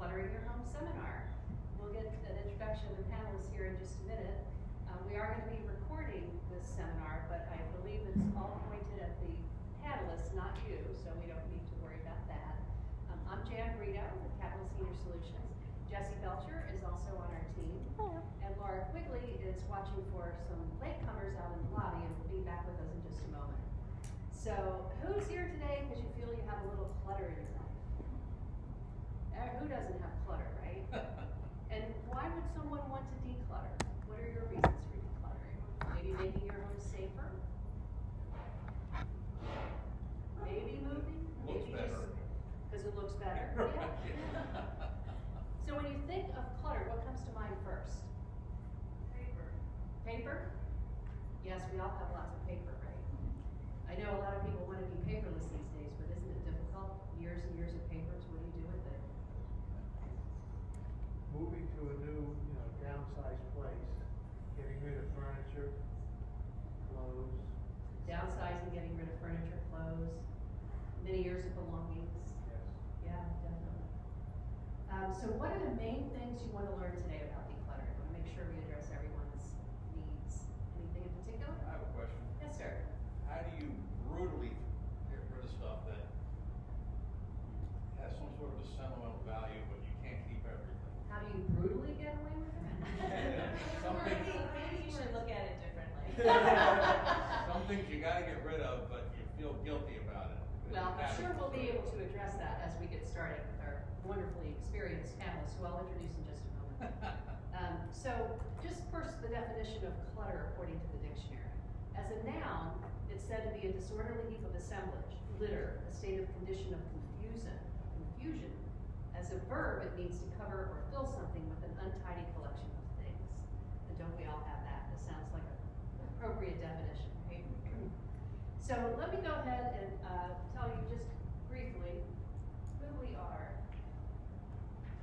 Decluttering Your Home seminar. We'll get an introduction of the panelists here in just a minute. We are going to be recording this seminar, but I believe it's all pointed at the panelists, not you, so we don't need to worry about that. I'm Jan Brito with Capital Senior Solutions. Jesse Belcher is also on our team. Hello. And Laura Quigley is watching for some latecomers out in the lobby and will be back with us in just a moment. So, who's here today because you feel you have a little clutter in your life? Who doesn't have clutter, right? And why would someone want to declutter? What are your reasons for decluttering? Maybe making your home safer? Maybe moving? Looks Maybe better. Because it looks better? Yeah. So when you think of clutter, what comes to mind first? Paper. Paper? Yes, we all have lots of paper, right? I know a lot of people want to be paperless these days, but isn't it difficult? Years and years of papers, what do you do with it? Moving to a new, downsized place, getting rid of furniture, clothes. Downsizing, getting rid of furniture, clothes, many years of belongings. Yes. Yeah, definitely. So what are the main things you want to learn today about decluttering? I want to make sure we address everyone's needs. Anything in particular? I have a question. Yes, sir. How do you brutally get rid of stuff that has some sort of a sentimental value, but you can't keep everything? How do you brutally get away with it? Maybe you should look at it differently. Some things you got to get rid of, but you feel guilty about it. Well, I'm sure we'll be able to address that as we get started with our wonderfully experienced panelists, who I'll introduce in just a moment. So, just first, the definition of clutter according to the dictionary. As a noun, it's said to be a disorderly heap of assemblage, litter, a state of condition of confusion. As a verb, it means to cover or fill something with an untidy collection of things. And don't we all have that? This sounds like an appropriate definition, right? So let me go ahead and tell you just briefly who we are.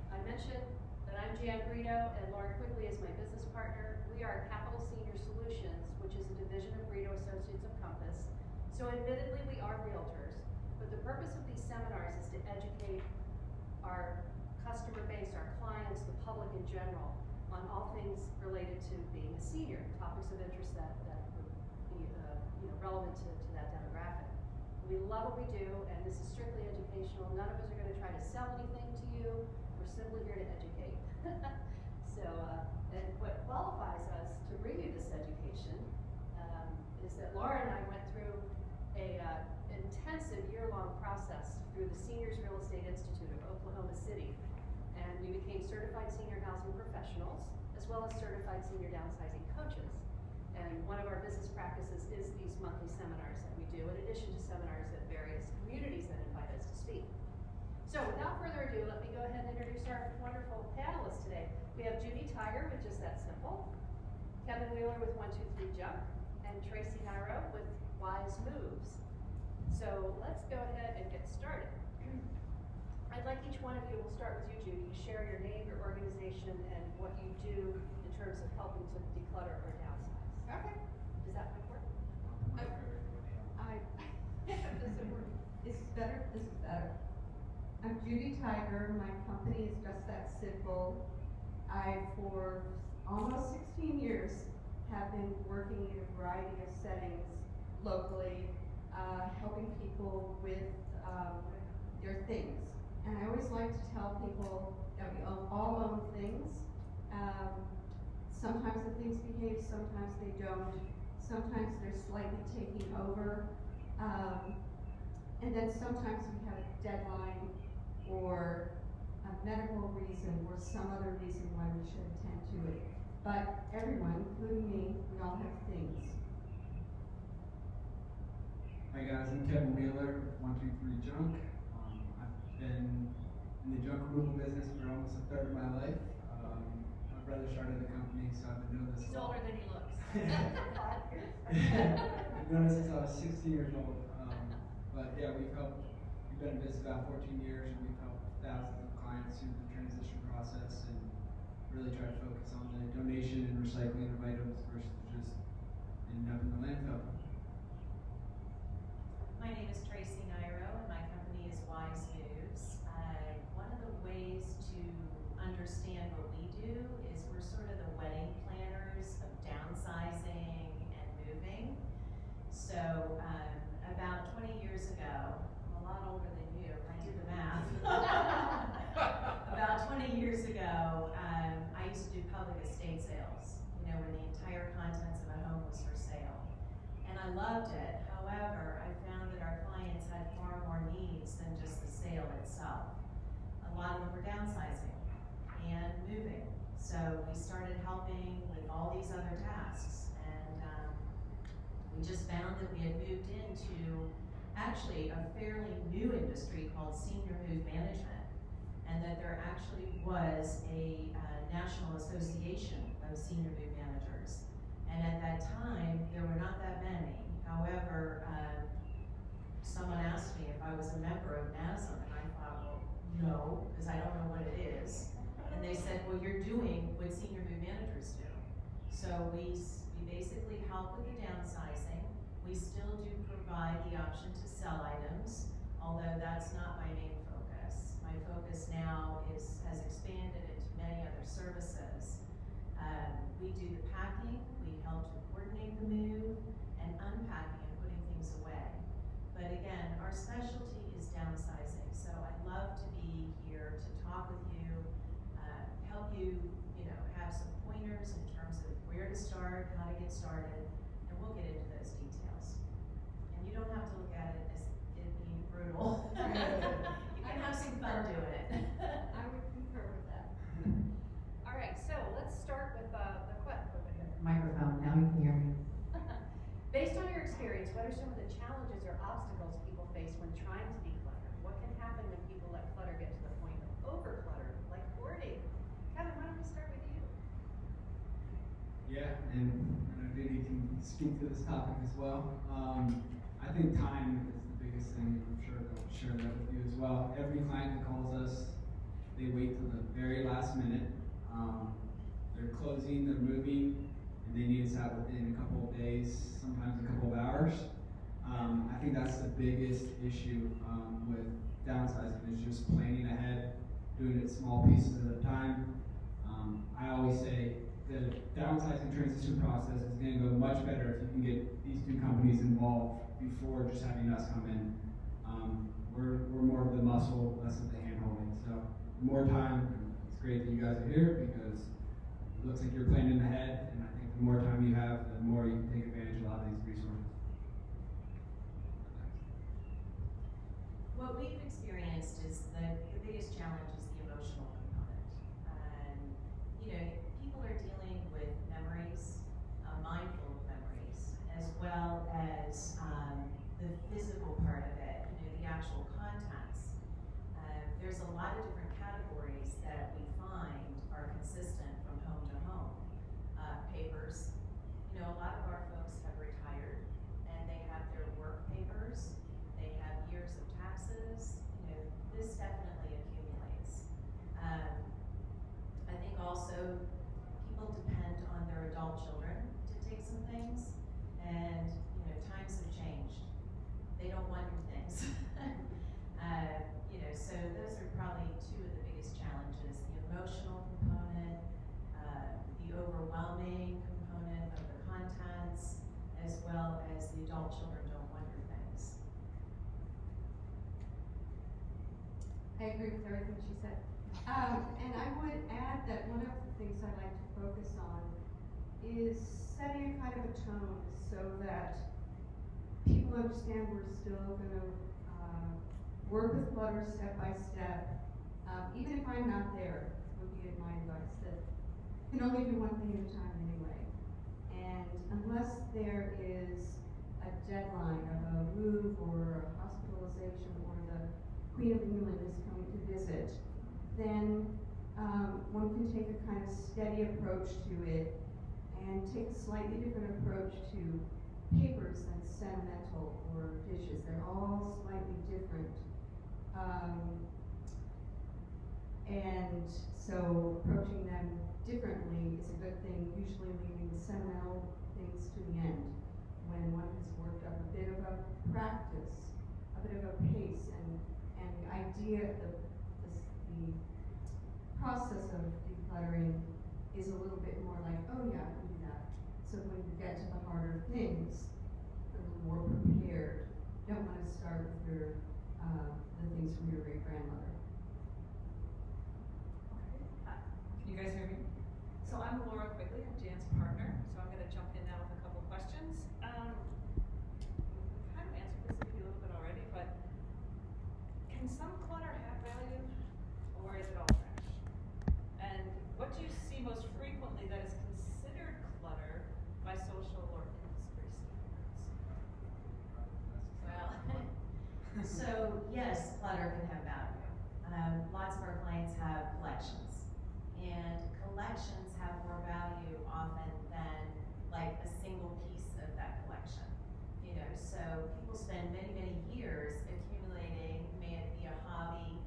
I mentioned that I'm Jan Brito and Laura Quigley is my business partner. We are Capital Senior Solutions, which is a division of Brito Associates of Compass. So admittedly, we are realtors, but the purpose of these seminars is to educate our customer base, our clients, the public in general, on all things related to being a senior, topics of interest that would be relevant to that demographic. We love what we do, and this is strictly educational. None of us are going to try to sell anything to you. We're simply here to educate. So, and what qualifies us to bring you this education is that Laura and I went through a intensive year-long process through the Seniors Real Estate Institute of Oklahoma City, and we became certified senior housing professionals as well as certified senior downsizing coaches. And one of our business practices is these monthly seminars that we do, in addition to seminars at various communities that invite us to speak. So without further ado, let me go ahead and introduce our wonderful panelists today. We have Judy Tiger with Just That Simple, Kevin Wheeler with 123 Junk, and Tracy Niro with Wise Moves. So let's go ahead and get started. I'd like each one of you, we'll start with you, Judy, share your name, your organization, and what you do in terms of helping to declutter or downsize. Okay. Does that work? This is better? This is better. I'm Judy Tiger. My company is Just That Simple. I, for almost 16 years, have been working in a variety of settings locally, helping people with their things. And I always like to tell people that we all own things. Sometimes the things behave, sometimes they don't. Sometimes they're slightly taking over. And then sometimes we have a deadline or a medical reason or some other reason why we should attend to it. But everyone, including me, we all have things. Hi guys, I'm Kevin Wheeler, 123 Junk. I've been in the junk removal business for almost a third of my life. My brother started the company, so I've been doing this. He's older than he looks. I've been doing this since I was 16 years old. But yeah, we've been in business about 14 years, and we've helped thousands of clients through the transition process and really try to focus on the donation and recycling of items versus just ending up in the landfill. My name is Tracy Niro, and my company is Wise Moves. One of the ways to I loved it. However, I found that our clients had far more needs than just the sale itself. A lot of them were downsizing and moving. So we started helping with all these other tasks, and we just found that we had moved into actually a fairly new industry called senior mood management, and that there actually was a national association of senior mood managers. And at that time, there were not that many. However, someone asked me if I was a member of NASM, and I thought, well, no, because I don't know what it is. And they said, well, you're doing what senior mood managers do. So we basically help with the downsizing. We still do provide the option to sell items, although that's not my main focus. My focus now has expanded into many other services. We do the packing, we help to coordinate the move, and unpacking and putting things away. But again, our specialty is downsizing, so I'd love to be here to talk with you, help you, have some pointers in terms of where to start, how to get started, and we'll get into those details. And you don't have to look at it as it being brutal. You can have some fun doing it. I would concur with that. All right, so let's start with the Microphone, now you can hear me. Based on your experience, what are some of the challenges or obstacles people face when trying to declutter? What can happen when people let clutter get to the point of overclutter, like hoarding? Kevin, why don't we start with you? Yeah, and I know Judy can speak to this topic as well. I think time is the biggest thing. I'm sure they'll share that with you as well. Every client that calls us, they wait till the very last minute. They're closing, they're moving, and they need us out within a couple of days, sometimes a couple of hours. I think that's the biggest issue with downsizing, is just planning ahead, doing it small pieces at a time. I always say the downsizing transition process is going to go much better if you can get these two companies involved before just having us come in. We're more of the muscle, less of the hand holding. So more time. It's great that you guys are here because it looks like you're planning ahead, and I think the more time you have, the more you can take advantage of a lot of these resources. What we've experienced is the biggest challenge is the emotional component. People are dealing with memories, mindful of memories, as well as the physical part of it, the actual contents. There's a lot of different categories that we find are consistent from home to home. Papers, a lot of our folks have retired and they have their work papers, they have years of taxes, this definitely accumulates. I think also people depend on their adult children to take some things, and times have changed. They don't want new things. So those are probably two of the biggest challenges: the emotional component, the overwhelming component of the contents, as well as the adult children don't want new things. I agree with everything she said. And I would add that one of the things I like to focus on is setting a kind of a tone so that people understand we're still going to work with clutter step by step. Even if I'm not there, would be my advice, that you can only do one thing at a time anyway. And unless there is a deadline of a move or a hospitalization or the Queen of England is coming to visit, then one can take a kind of steady approach to it and take a slightly different approach to papers than sentimental or dishes. They're all slightly different. And so approaching them differently is a good thing, usually leaving the sentimental things to the end when one has worked up a bit of a practice, a bit of a pace, and the idea, the process of decluttering is a little bit more like, oh yeah, I can do that. So when you get to the harder things, a little more prepared. Don't want to start with your the things from your great grandmother. Can you guys hear me? So I'm Laura Quigley, I'm Jan's partner, so I'm going to jump in now with a couple questions. So yes, clutter can have value. Lots of our clients have collections, and collections have more value often than like a single piece of that collection. You know, so people spend many, many years accumulating, may it be a hobby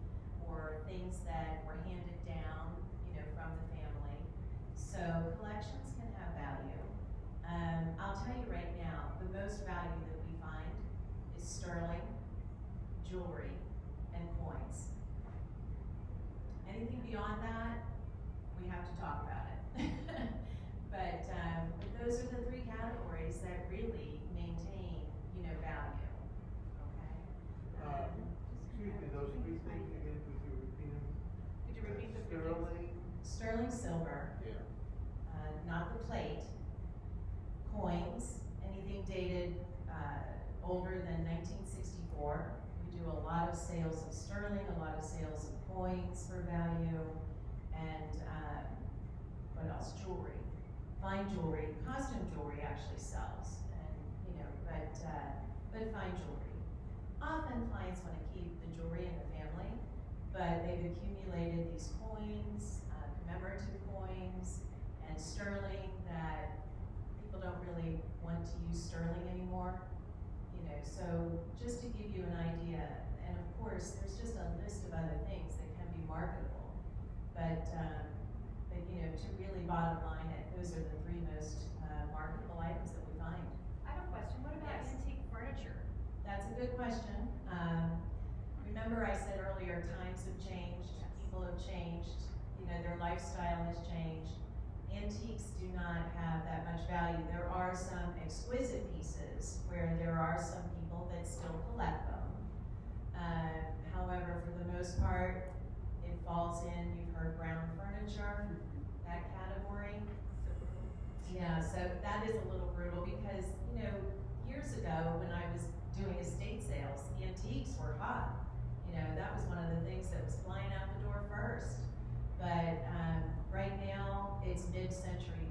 or things that were handed down, you know, from the family. So collections can have value. I'll tell you right now, the most value that we find is sterling, jewelry, and coins. Anything beyond that, we have to talk about it. but those are the three categories that really maintain, you know, value. Okay. Excuse me, those three things again, could you repeat them? Could you repeat the three things? Sterling silver, Yeah. not the plate. Coins, anything dated older than 1964. We do a lot of sales of sterling, a lot of sales of coins for value, and what else? Jewelry, fine jewelry, costume jewelry actually sells, and you know, but fine jewelry. Often clients want to keep the jewelry in the family, but they've accumulated these coins, commemorative coins, and sterling that people don't really want to use sterling anymore. You know, so just to give you an idea, and of course, there's just a list of other things that can be marketable, but you know, to really bottom line it, those are the three most marketable items that we find. I have a question. What about Yes. antique furniture? That's a good question. Remember I said earlier, times have changed, people have changed, you know, their lifestyle has changed. Antiques do not have that much value. There are some exquisite pieces where there are some people that still collect them. However, for the most part, it falls in, you've heard brown furniture, that category. Yeah, so that is a little brutal because, you know, years ago when I was doing estate sales, antiques were hot. You know, that was one of the things that was flying out the door first. But right now, it's mid-century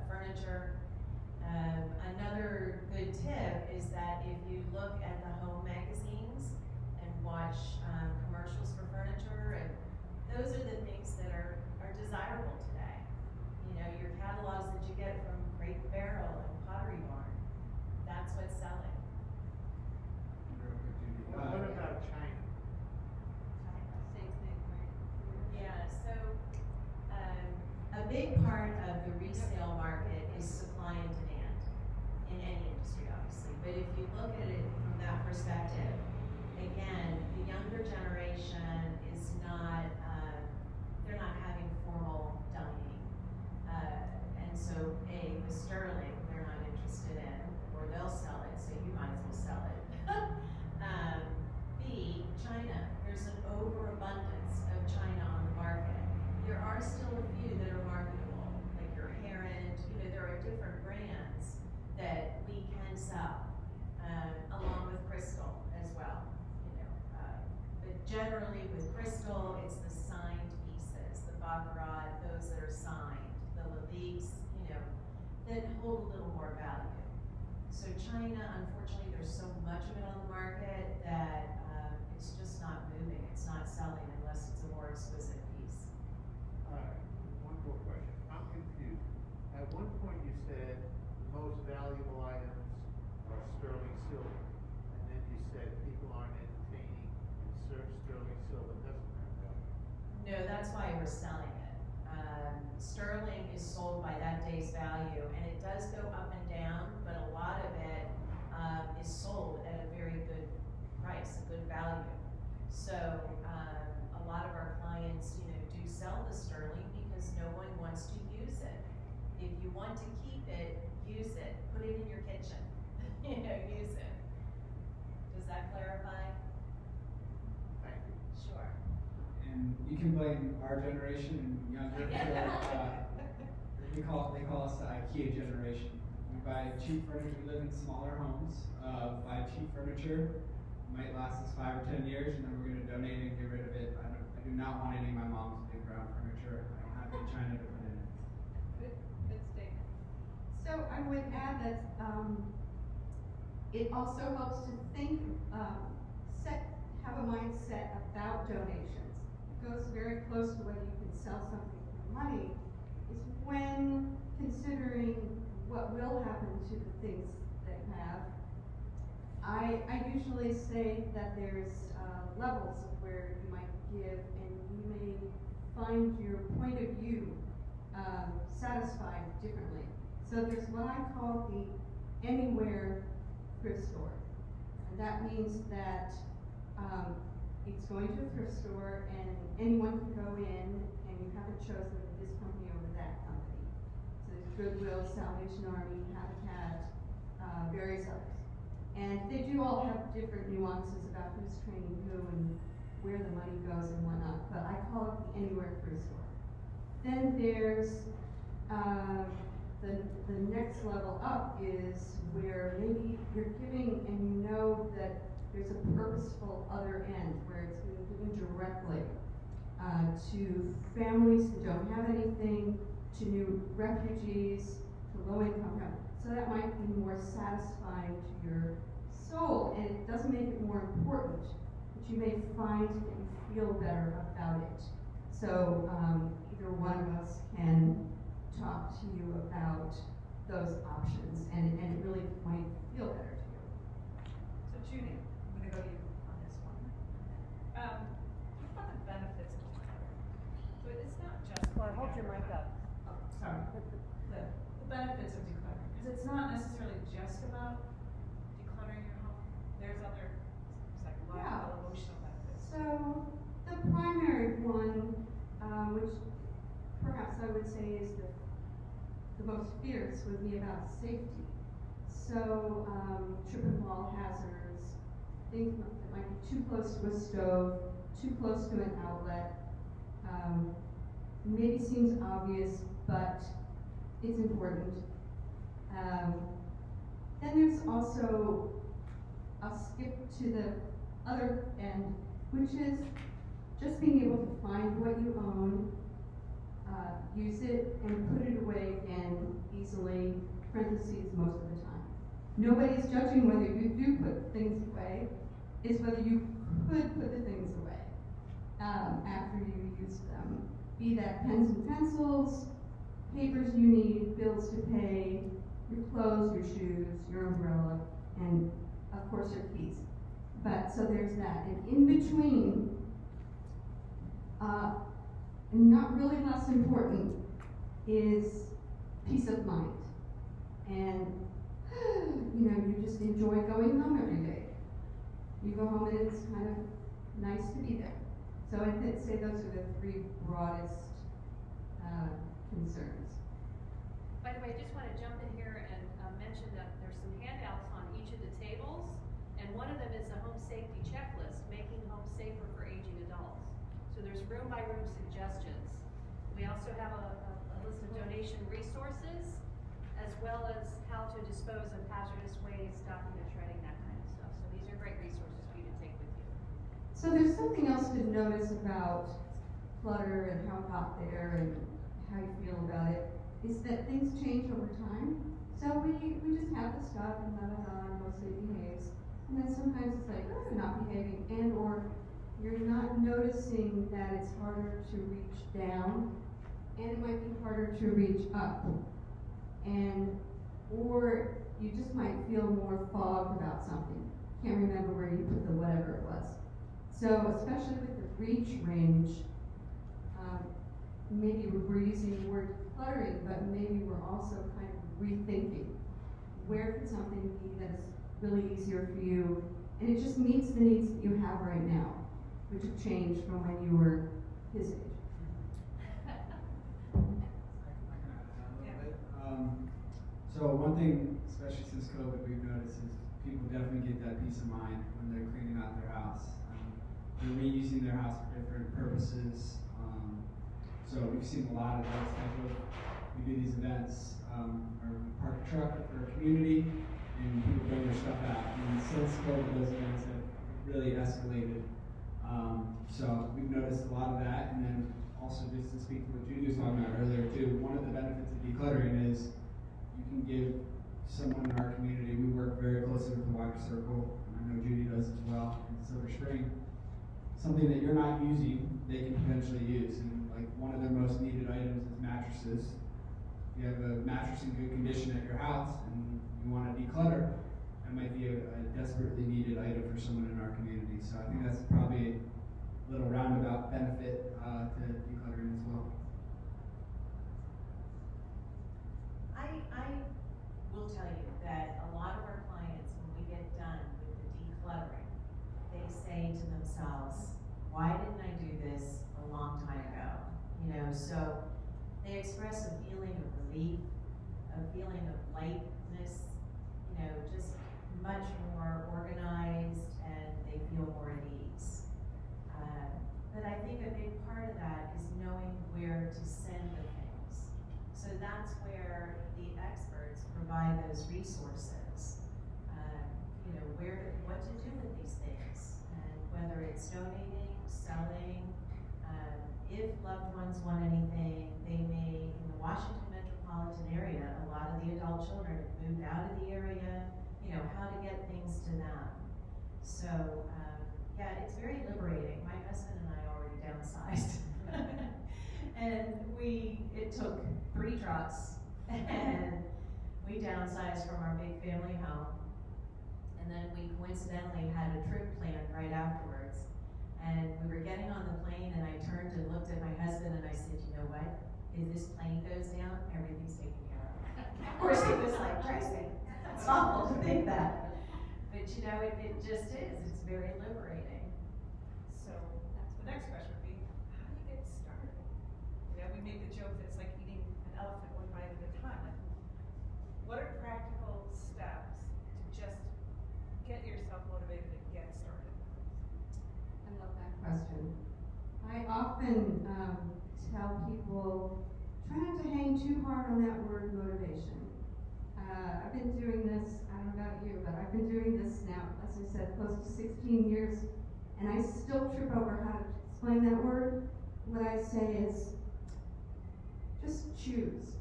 furniture. Another good tip is that if you look at the home magazines and watch commercials for furniture, and those are the things that are desirable today. You know, your catalogs that you get from Crate and Barrel and Pottery Barn, that's what's selling. Real quick, Judy. What about China? Same thing, right? Yeah, so a big part of the resale market is supply and demand in any industry, obviously. But if you look at it from that perspective, again, the younger generation is not, they're not having formal dining. And so with sterling, they're not interested in, or they'll sell it, so you might as well sell it. B, China. There's an overabundance of China on the market. There are still a few that are marketable, like your Heron, you know, there are different brands that we can sell, along with crystal as well, you know. But generally with crystal, it's the signed pieces, the baccarat, those that are signed, the laliques, you know, that hold a little more value. So China, unfortunately, there's so much of it on the market that it's just not moving, it's not selling unless it's a more exquisite piece. One more question. I'm confused. At one point you said the most valuable items are sterling silver. And then you said people aren't entertaining and search sterling silver doesn't have value. No, that's why we're selling it. Sterling is sold by that day's value, and it does go up and down, but a lot of it is sold at a very good price, a good value. So a lot of our clients, you know, do sell the sterling because no one wants to use it. If you want to keep it, use it. Put it in your kitchen. You know, use it. Does that clarify? Thank you. Sure. And you can blame our generation and younger for, they call us the IKEA generation. We buy cheap furniture, we live in smaller homes, buy cheap furniture, might last us 5 or 10 years, and then we're gonna donate it and get rid of it. I do not want any of my mom's big brown furniture. I don't have any China to put in it. Good statement. So I would add that it also helps to think, set have a mindset about donations. It goes very close to whether you can sell something for money, is when considering what will happen to the things that you have. I usually say that there's levels of where you might give, and you may find your point of view satisfied differently. So there's what I call the anywhere thrift store. And that means that it's going to a thrift store and anyone can go in, and you haven't chosen this company over that company. So there's Goodwill, Salvation Army, Habitat, various others. And they do all have different nuances about who's training who and where the money goes and whatnot, but I call it the anywhere thrift store. Then there's the next level up is where maybe you're giving and you know that there's a purposeful other end where it's being given directly to families who don't have anything, to new refugees, to low-income families. So that might be more satisfying to your soul, and it doesn't make it more important, but you may find that you feel better about it. So either one of us can talk to you about those options, and it really might feel better to you. So Judy, I'm gonna go to you on this one. Talk about the benefits of decluttering. So it's not just. Laura, hold your mic up. Oh, sorry. The benefits of decluttering, because it's not necessarily just about decluttering your home. There's other psychological, emotional benefits. So the primary one, which perhaps I would say is the most fierce, would be about safety. So trip and fall hazards, things that might be too close to a stove, too close to an outlet, maybe seems obvious, but it's important. Then there's also, I'll skip to the other end, which is just being able to find what you own, use it, and put it away again easily, parentheses, most of the time. Nobody's judging whether you do put things away, it's whether you could put the things away after you use them. Be that pens and pencils, papers you need, bills to pay, your clothes, your shoes, your umbrella, and of course your keys. But so there's that. And in between, not really less important, is peace of mind. And you just enjoy going home every day. You go home and it's kind of nice to be there. So I'd say those are the three broadest concerns. By the way, I just want to jump in here and mention that there's some handouts on each of the tables, and one of them is a home safety checklist, making home safer for aging adults. So there's room-by-room suggestions. We also have a list of donation resources, as well as how to dispose of hazardous waste, document shredding, that kind of stuff. So these are great resources for you to take with you. So there's something else to notice about clutter and how it got there and how you feel about it, is that things change over time. So we just have the stuff and mostly it behaves. And then sometimes it's like, oh, not behaving, and or you're not noticing that it's harder to reach down, and it might be harder to reach up. And, or you just might feel more fogged about something. Can't remember where you put the whatever it was. So especially with the reach range, maybe we're using the word cluttering, but maybe we're also kind of rethinking. Where could something be that's really easier for you? And it just meets the needs that you have right now, which have changed from when you were his age. So one thing, especially since COVID, we've noticed is people definitely get that peace of mind when they're cleaning out their house. They're reusing their house for different purposes. So we've seen a lot of those type of, we do these events, or we park a truck for a community, and people bring their stuff out. And since COVID, those events have really escalated. So we've noticed a lot of that, and then also just to speak to what Judy was talking about earlier too, one of the benefits of decluttering is you can give someone in our community, we work very closely with the Wider Circle, and I know Judy does as well, in Silver Spring. something that you're not using, they can potentially use. And like one of their most needed items is mattresses. If you have a mattress in good condition at your house and you want to declutter, that might be a desperately needed item for someone in our community. So I think that's probably a little roundabout benefit to decluttering as well. I will tell you that a lot of our clients, when we get done with the decluttering, they say to themselves, why didn't I do this a long time ago? You know, so they express a feeling of relief, a feeling of lightness, you know, just much more organized, and they feel more at ease. But I think a big part of that is knowing where to send the things. So that's where the experts provide those resources. You know, what to do with these things, and whether it's donating, selling. If loved ones want anything, they may, in the Washington metropolitan area, a lot of the adult children have moved out of the area, you know, how to get things to them. So, yeah, it's very liberating. My husband and I already downsized. And it took 3 trucks, and we downsized from our big family home. And then we coincidentally had a trip planned right afterwards. And we were getting on the plane, and I turned and looked at my husband and I said, you know what? If this plane goes down, everything's taken care of. Of course, he was like, Tracy, it's awful to think that. But you know, it just is. It's very liberating. So the next question would be, how do you get started? You know, we made the joke that it's like eating an elephant one bite at a time. Like, what are practical steps to just get yourself motivated and get started? I love that question. I often tell people, try not to hang too hard on that word motivation. I've been doing this, I don't know about you, but I've been doing this now, as I said, close to 16 years, and I still trip over how to explain that word. What I say is, just choose.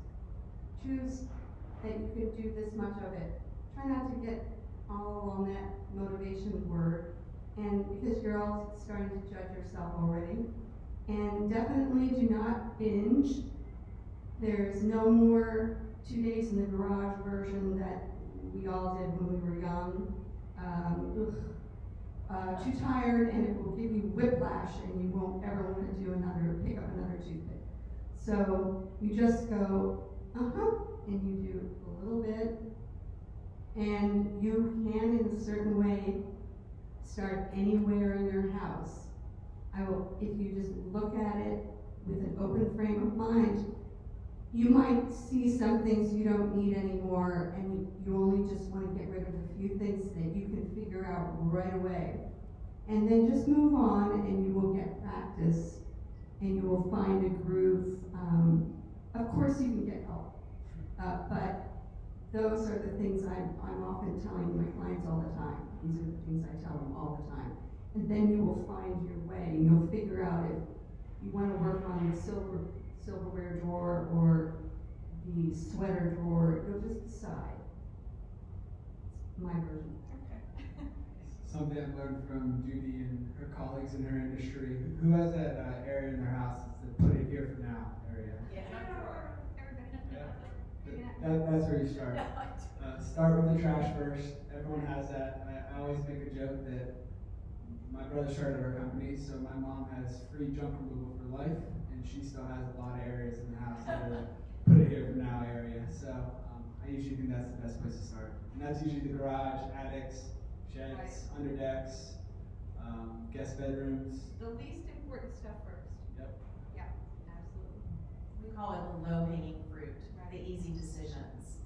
Choose that you can do this much of it. Try not to get all on that motivation word, and because you're all starting to judge yourself already. And definitely do not binge. There's no more 2 days in the garage version that we all did when we were young. Too tired, and it will give you whiplash, and you won't ever want to pick up another toothpick. So you just go, and you do a little bit, and you can, in a certain way, start anywhere in your house. If you just look at it with an open frame of mind, you might see some things you don't need anymore, and you only just want to get rid of a few things that you can figure out right away. And then just move on, and you will get practice, and you will find a groove. Of course, you can get help, but those are the things I'm often telling my clients all the time. These are the things I tell them all the time. And then you will find your way, and you'll figure out if you want to work on the silverware drawer or the sweater drawer. You'll just decide. It's my version. Okay. Something I've learned from Judy and her colleagues in her industry. Who has that area in their house that's the put it here for now area? Yeah. That's where you start. Start with the trash first. Everyone has that. I always make a joke that my brother started our company, so my mom has free junk removal for life, and she still has a lot of areas in the house that are put it here for now area. So I usually think that's the best place to start. And that's usually the garage, attics, sheds, underdecks, guest bedrooms. The least important stuff first. Yep. Yeah, absolutely. We call it the low-hanging fruit, the easy decisions.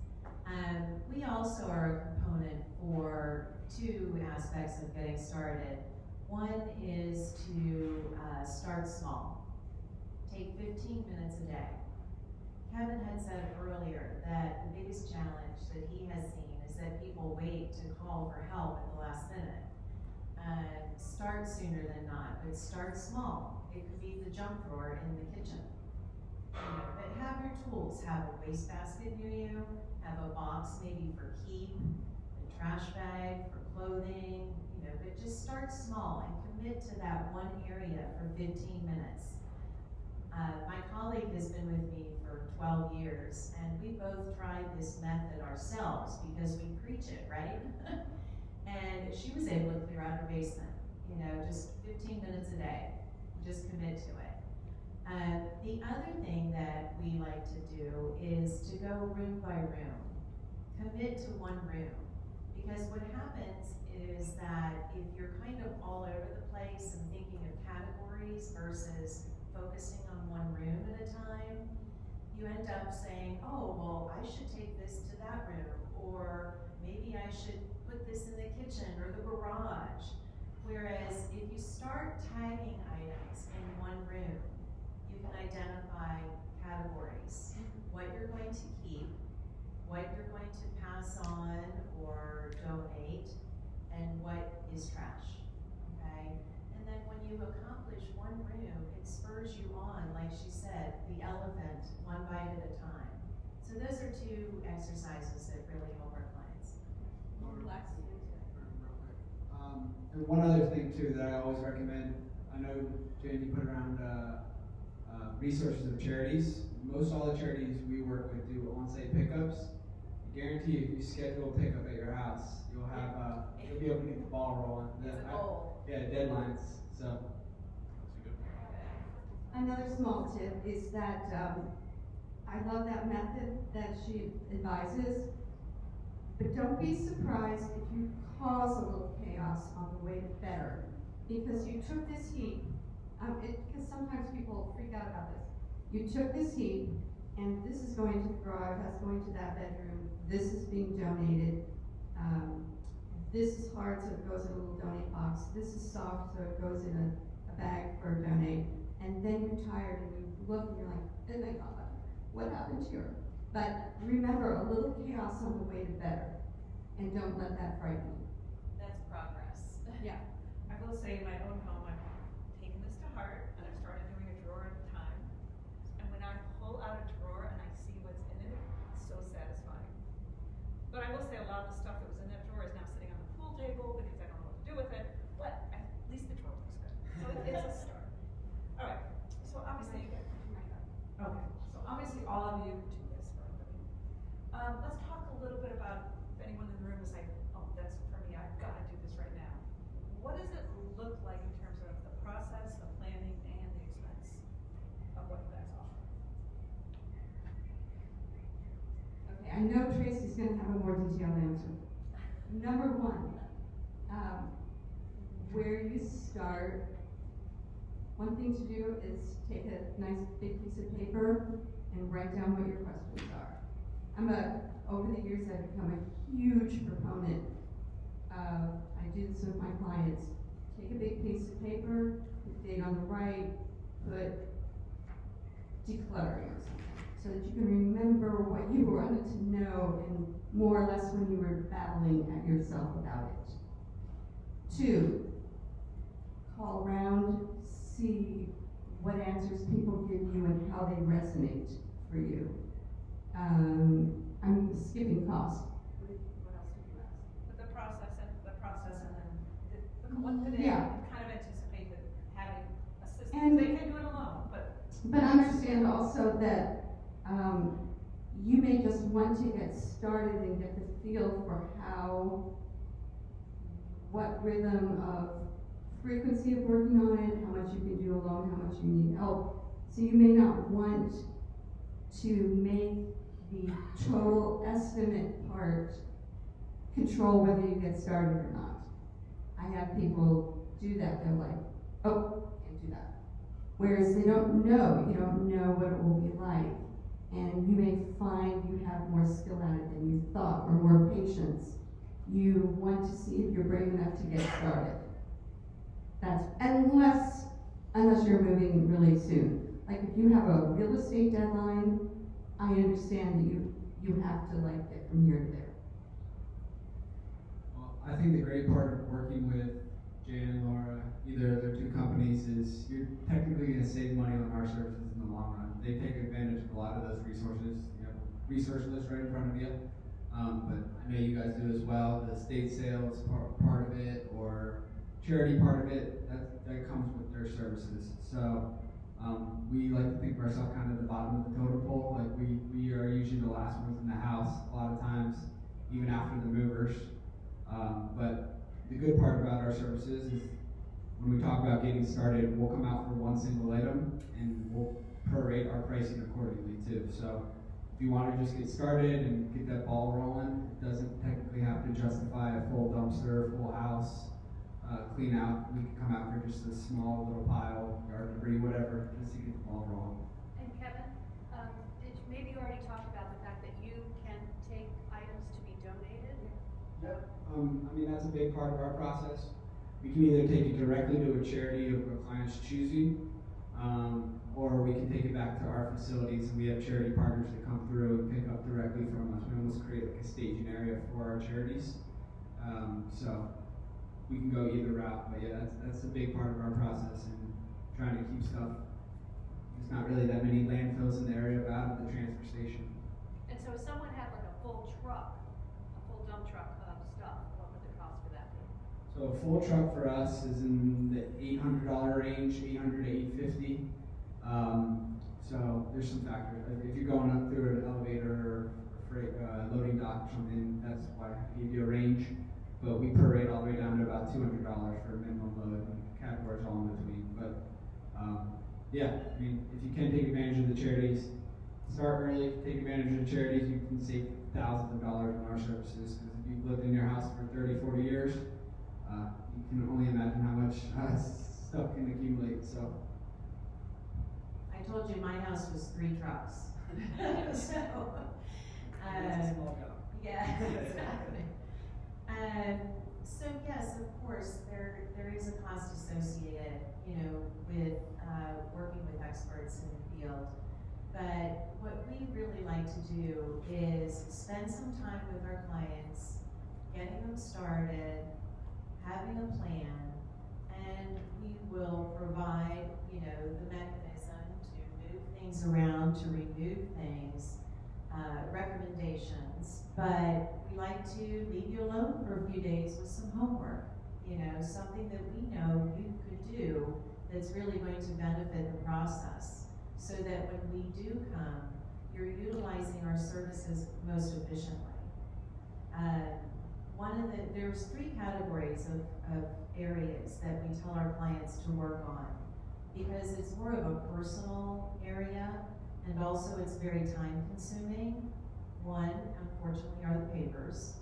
We also are a component for 2 aspects of getting started. One is to start small. Take 15 minutes a day. Kevin had said earlier that the biggest challenge that he has seen is that people wait to call for help at the last minute. Start sooner than not, but start small. It could be the junk drawer in the kitchen. But have your tools. Have a wastebasket near you. Have a box maybe for keep, a trash bag for clothing. But just start small and commit to that one area for 15 minutes. My colleague has been with me for 12 years, and we both tried this method ourselves because we preach it, right? And she was able to clear out her basement, just 15 minutes a day. Just commit to it. The other thing that we like to do is to go room by room. Commit to one room. Because what happens is that if you're kind of all over the place and thinking of categories versus focusing on one room at a time, you end up saying, oh, well, I should take this to that room, or maybe I should put this in the kitchen or the garage. Whereas if you start tagging items in one room, you can identify categories, what you're going to keep, what you're going to pass on or donate, and what is trash, okay? And then when you accomplish one room, it spurs you on, like she said, the elephant, one bite at a time. So those are two exercises that really help our clients. And one other thing too that I always recommend, I know Jane, you put around resources of charities. Most all the charities we work with do on-site pickups. I guarantee if you schedule a pickup at your house, you'll have you'll be able to get the ball rolling. It's a goal. Yeah, deadlines. So That's a good point. Another small tip is that I love that method that she advises, but don't be surprised if you cause a little chaos on the way to better, because you took this heap, because sometimes people freak out about this. You took this heap, and this is going to the garage, that's going to that bedroom, this is being donated, this is hard, so it goes in a little donate box, this is soft, so it goes in a bag for donate, and then you're tired and you look and you're like, oh my God, what happened here? But remember, a little chaos on the way to better, and don't let that frighten you. That's progress. Yeah. I will say in my own home, I've taken this to heart, and I've started doing a drawer at a time. And when I pull out a drawer and I see what's in it, it's so satisfying. But I will say a lot of the stuff that was in that drawer is now sitting on the pool table because I don't know what to do with it. But at least the drawer looks good. So it's a start. All right. So obviously, okay. So obviously, all of you do this for a living. Let's talk a little bit about if anyone in the room is like, oh, that's for me. I've got to do this right now. What does it look like in terms of the process, the planning, and the expense of what you guys offer? Okay, I know Tracy's gonna have a more detailed answer. Number one, where you start, one thing to do is take a nice big piece of paper and write down what your questions are. Over the years, I've become a huge proponent of, I do this with my clients, take a big piece of paper, put the date on the right, put decluttering or something, so that you can remember what you wanted to know and more or less when you were battling at yourself about it. 2, call around, see what answers people give you and how they resonate for you. I'm skipping cost. What else did you ask? But the process and then what today, Yeah. you kind of anticipate that having assistance, And- they can do it alone, But understand also that you may just want to get started and get the feel for what rhythm of frequency of working on it, how much you can do alone, how much you need help. So you may not want to make the total estimate part control whether you get started or not. I have people do that. They're like, oh, can't do that. Whereas they don't know. You don't know what it will be like. And you may find you have more skill at it than you thought, or more patience. You want to see if you're brave enough to get started. That's unless you're moving really soon. Like if you have a real estate deadline, I understand that you have to like get from here to there. Well, I think the great part of working with Jan and Laura, either of their two companies, is you're technically going to save money on our services in the long run. They take advantage of a lot of those resources. You have a resource list right in front of you. But I know you guys do as well. The state sales part of it, or charity part of it, that comes with their services. So we like to think of ourselves kind of at the bottom of the totem pole. Like we are usually the last ones in the house a lot of times, even after the movers. But the good part about our services is when we talk about getting started, we'll come out for one single item and we'll prorate our pricing accordingly too. So if you want to just get started and get that ball rolling, it doesn't technically have to justify a full dumpster, full house, clean out. We can come out for just a small little pile, yard debris, whatever, just to get the ball rolling. And Kevin, maybe you already talked about the fact that you can take items to be donated? Yep. I mean, that's a big part of our process. We can either take it directly to a charity of a client's choosing, or we can take it back to our facilities, and we have charity partners that come through and pick up directly from us. We almost create like a staging area for our charities. So we can go either route, but yeah, that's a big part of our process and trying to keep stuff. There's not really that many landfills in the area, but out of the transfer station. And so if someone had like a full truck, a full dump truck of stuff, what would the cost for that be? So a full truck for us is in the $800 range, $800 to $850. So there's some factors. If you're going up through an elevator or freight loading dock or something, that's why I gave you a range. But we prorate all the way down to about $200 for a minimum load, and categories all in between. But yeah, I mean, if you can take advantage of the charities, start early, take advantage of the charities, you can save thousands of dollars on our services. Because if you've lived in your house for 30, 40 years, you can only imagine how much stuff can accumulate. So. I told you my house was 3 trucks. So, It's a small job. yeah, exactly. So yes, of course, there is a cost associated, with working with experts in the field. But what we really like to do is spend some time with our clients, getting them started, having a plan, and we will provide, the mechanism to move things around, to remove things, recommendations. But we like to leave you alone for a few days with some homework, something that we know you could do that's really going to benefit the process, so that when we do come, you're utilizing our services most efficiently. There's 3 categories of areas that we tell our clients to work on, because it's more of a personal area, and also it's very time consuming. One, unfortunately, are the papers.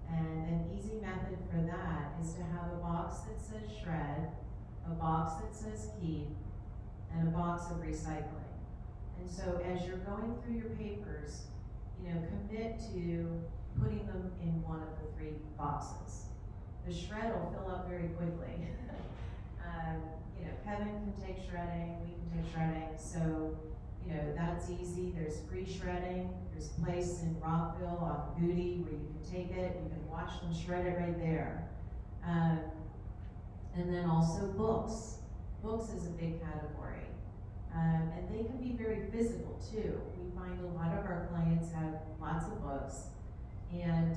And an easy method for that is to have a box that says shred, a box that says keep, and a box of recycling. And so as you're going through your papers, commit to putting them in one of the 3 boxes. The shred will fill up very quickly. Kevin can take shredding, we can take shredding, so that's easy. There's free shredding. There's a place in Rockville off Booty where you can take it, you can watch them shred it right there. And then also books. Books is a big category. And they can be very physical too. We find a lot of our clients have lots of books. And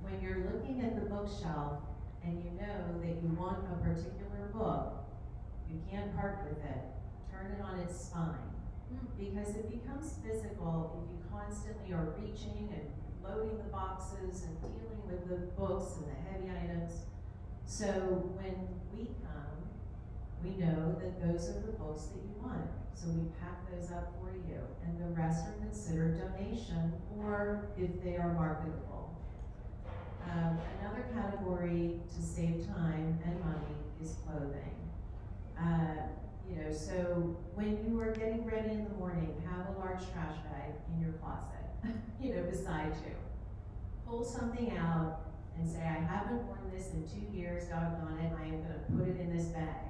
when you're looking at the bookshelf and you know that you want a particular book, you can't part with it. Turn it on its spine. Because it becomes physical if you constantly are reaching and loading the boxes and dealing with the books and the heavy items. So when we come, we know that those are the books that you want. So we pack those up for you, and the rest are considered donation, or if they are marketable. Another category to save time and money is clothing. So when you are getting ready in the morning, have a large trash bag in your closet, beside you. Pull something out and say, I haven't worn this in 2 years, doggone it, I am going to put it in this bag.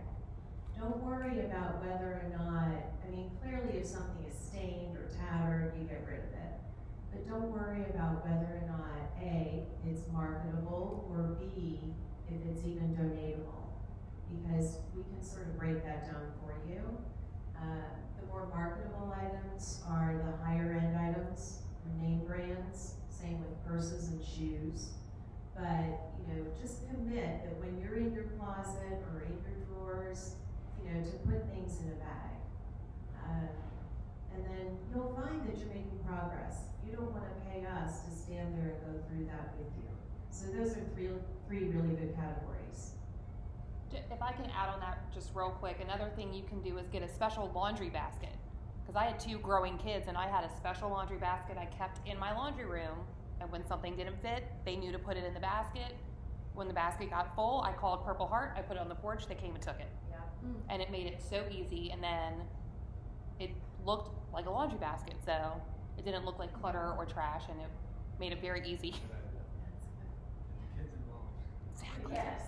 Don't worry about whether or not, clearly if something is stained or tattered, you get rid of it. But don't worry about whether or not, A, it's marketable, or B, if it's even donatable. Because we can sort of break that down for you. The more marketable items are the higher end items, name brands, same with purses and shoes. But, just commit that when you're in your your closet or in your drawers, to put things in a bag. And then you'll find that you're making progress. You don't want to pay us to stand there and go through that with you. So those are three really good categories. If I can add on that just real quick, another thing you can do is get a special laundry basket. Because I had 2 growing kids and I had a special laundry basket I kept in my laundry room. And when something didn't fit, they knew to put it in the basket. When the basket got full, I called Purple Heart, I put it on the porch, they came and took it. Yeah. And it made it so easy, and then it looked like a laundry basket, so it didn't look like clutter or trash, and it made it very easy. Kids involved. Exactly. Yes.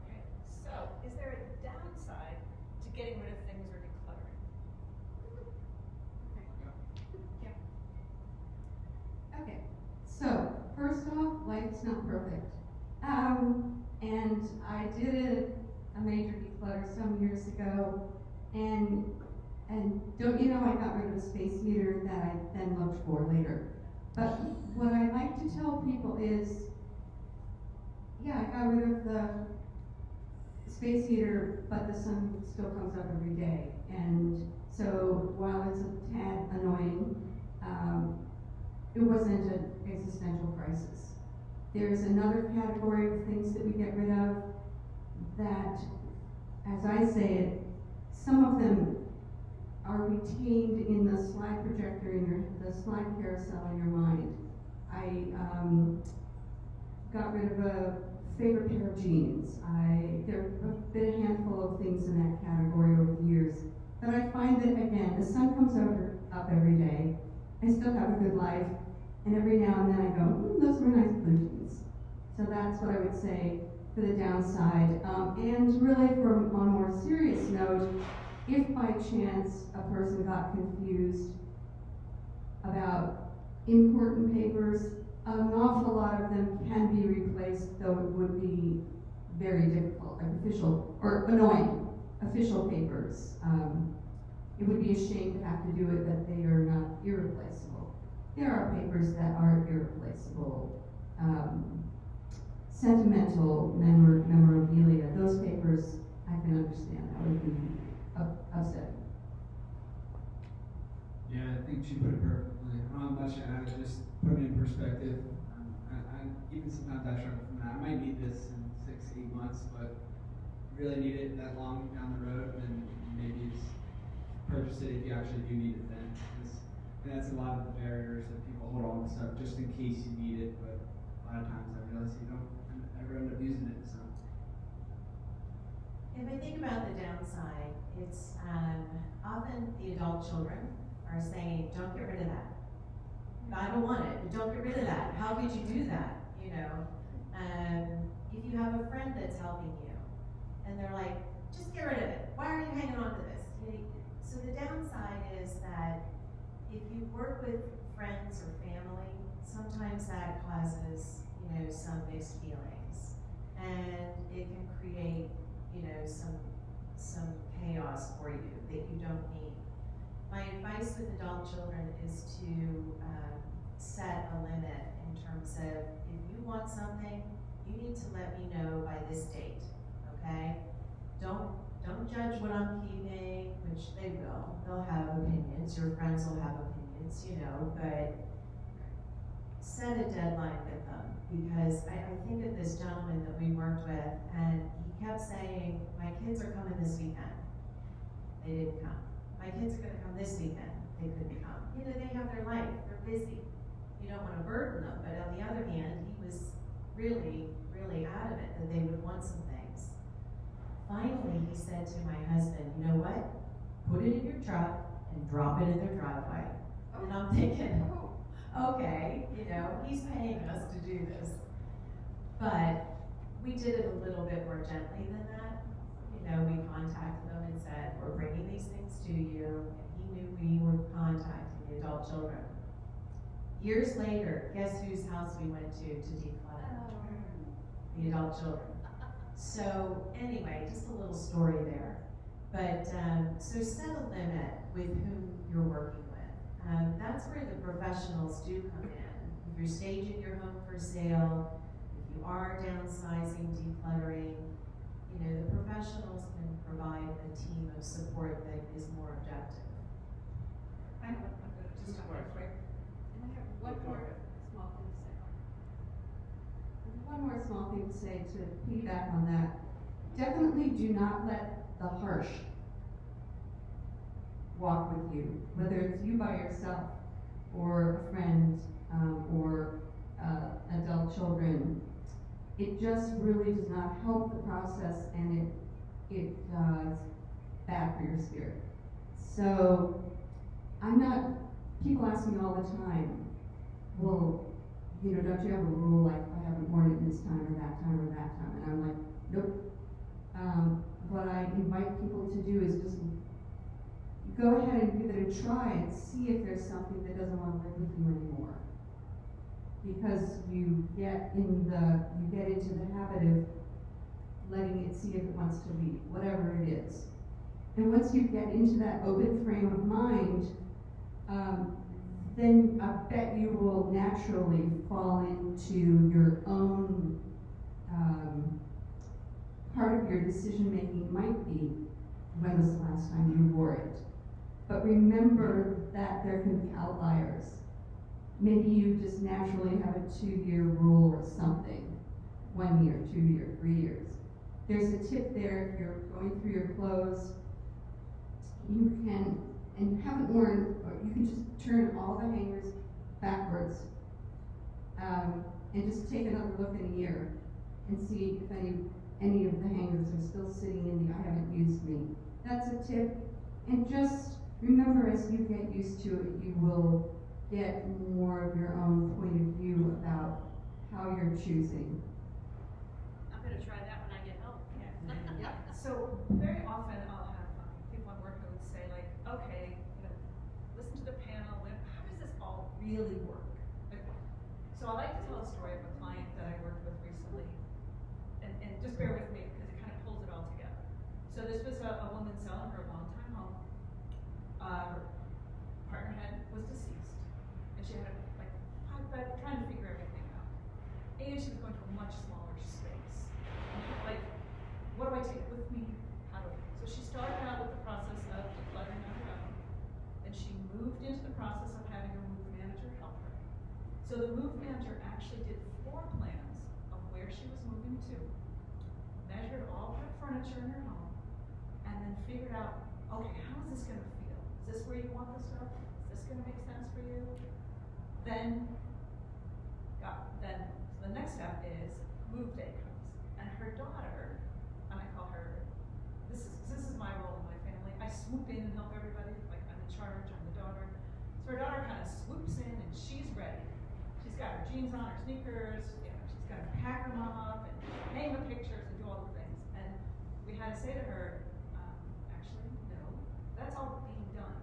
Okay. So, is there a downside to getting rid of things or decluttering? Okay, so first off, life's not perfect. And I did a major declutter some years ago, and don't you know, I got rid of a space heater that I then looked for later. But what I like to tell people is, yeah, I got rid of the space heater, but the sun still comes up every day. And so while it's a tad annoying, it wasn't an existential crisis. There's another category of things that we get rid of that, as I say it, some of them are retained in the slide projector the slide carousel in your mind. I got rid of a favorite pair of jeans. There have been a handful of things in that category over the years. But I find that, again, the sun comes up every day. I still have a good life. And every now and then I go, those were nice blue jeans. So that's what I would say for the downside. And really, on a more serious note, if by chance a person got confused about important papers, an awful lot of them can be replaced, though it would be very difficult, like official, or annoying, official papers. It would be a shame to have to do it, but they are not irreplaceable. There are papers that are irreplaceable. Sentimental memorabilia, those papers, I can understand. That would be upsetting. Yeah, I think she put it perfectly. I don't have much to add, just put it in perspective. I even sometimes I struggle from that. I might need this in 6 to 8 months, but really need it that long down the road, then maybe it's purchase it if you actually do need it then. And that's a lot of the barriers that people hold on to stuff just in case you need it, but a lot of times I realize you don't ever end up using it, so. If I think about the downside, it's often the adult children are saying, don't get rid of that. I don't want it, but don't get rid of that. How could you do that, you know? If you have a friend that's helping you, and they're like, just get rid of it. Why are you hanging on to this? So the downside is that if you work with friends or family, sometimes that causes, some mixed feelings. And it can create, some chaos for you that you don't need. My advice with adult children is to set a limit in terms of, if you want something, you need to let me know by this date, okay? Don't judge what I'm keeping, which they will. They'll have opinions. Your friends will have opinions, but set a deadline with them. Because I think of this gentleman that we worked with, and he kept saying, my kids are coming this weekend. They didn't come. My kids are gonna come this weekend. They couldn't come. They have their life. They're busy. You don't want to burden them, but on the other hand, he was really, really adamant that they would want some things. Finally, he said to my husband, you know what? Put it in your truck and drop it in their driveway. And I'm thinking, okay, he's paying us to do this. But we did it a little bit more gently than that. We contacted them and said, we're bringing these things to you. And he knew we were contacting the adult children. Years later, guess whose house we went to declutter? The adult children. So anyway, just a little story there. But so set a limit with whom you're working with. That's where the professionals do come in. If you're staging your home for sale, if you are downsizing, decluttering, that is more objective. I'm gonna just jump in quick. And I have one Go more ahead. small thing to say. One more small thing to say to piggyback on that. Definitely do not let the harsh walk with you, whether it's you by yourself or a friend or adult children. It just really does not help the process, and it's bad for your spirit. So people ask me all the time, well, don't you have a rule like I haven't worn it this time or that time or that time? And I'm like, nope. What I invite people to do is just go ahead and give it a try and see if there's something that doesn't want to live with you anymore. Because you get into the habit of letting it see if it wants to leave, whatever it is. And once you get into that open frame of mind, then I bet you will naturally fall into your own part of your decision making might be, when was the last time you wore it? But remember that there can be outliers. Maybe you just naturally have a 2-year rule or something. 1 year, 2 year, 3 years. There's a tip there if you're going through your clothes. You can, and you haven't worn, or you can just turn all the hangers backwards and just take another look in a year and see if any of the hangers are still sitting in the I haven't used me. That's a tip. And just remember, as you get used to it, you will get more of your own point of view about how you're choosing. I'm gonna try that when I get home. Yeah. So very often I'll have people I'm working with say like, okay, listen to the panel. How does this all really work? So I like to tell a story of a client that I worked with recently, and just bear with me because it kind of pulls it all together. So this was a woman selling her long-time home. Her partner was deceased, and she had like 5 beds, trying to figure everything out. And she was going to a much smaller space. Like, what do I take with me? So she started out with the process of decluttering on her own. Then she moved into the process of having her move manager help her. So the move manager actually did floor plans of where she was moving to, measured all her furniture in her home, and then figured out, okay, how is this going to feel? Is this where you want the stuff? Is this going to make sense for you? Then the next step is move day comes, and her daughter, and I call her, this is my role in my family. I swoop in and help everybody, like I'm in charge, I'm the daughter. So her daughter kind of swoops in and she's ready. She's got her jeans on, her sneakers, she's got to pack her mom up and hang the pictures and do all the things. And we had to say to her, actually, no, that's all being done.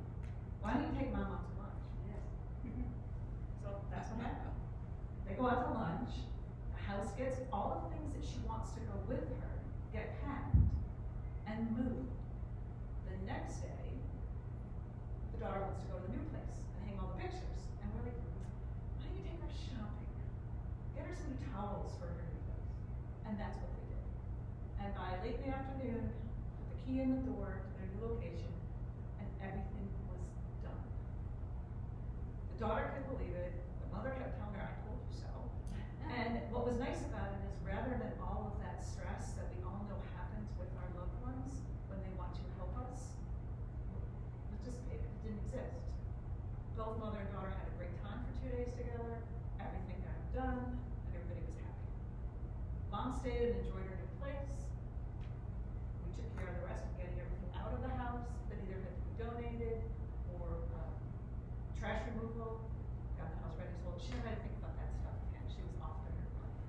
Why don't you take mom out to lunch? Yes. So that's what happened. They go out to lunch, the house gets all the things that she wants to go with her, get packed, and moved. The next day, the daughter wants to go to the new place and hang all the pictures. And we're like, why don't you take her shopping? Get her some new towels for her new place. And that's what they did. And by late in the afternoon, put the key in the door to their new location, and everything was done. The daughter couldn't believe it. The mother kept telling her, I told you so. And what was nice about it is rather than all of that stress that we all know happens with our loved ones when they want to help us, it didn't exist. Both mother and daughter had a great time for 2 days together. Everything got done, and everybody was happy. Mom stayed and enjoyed her new place. We took care of the rest of getting everything out of the house that either had to be donated or trash removal. Got the house ready, so she never had to think about that stuff again. She was off to her life.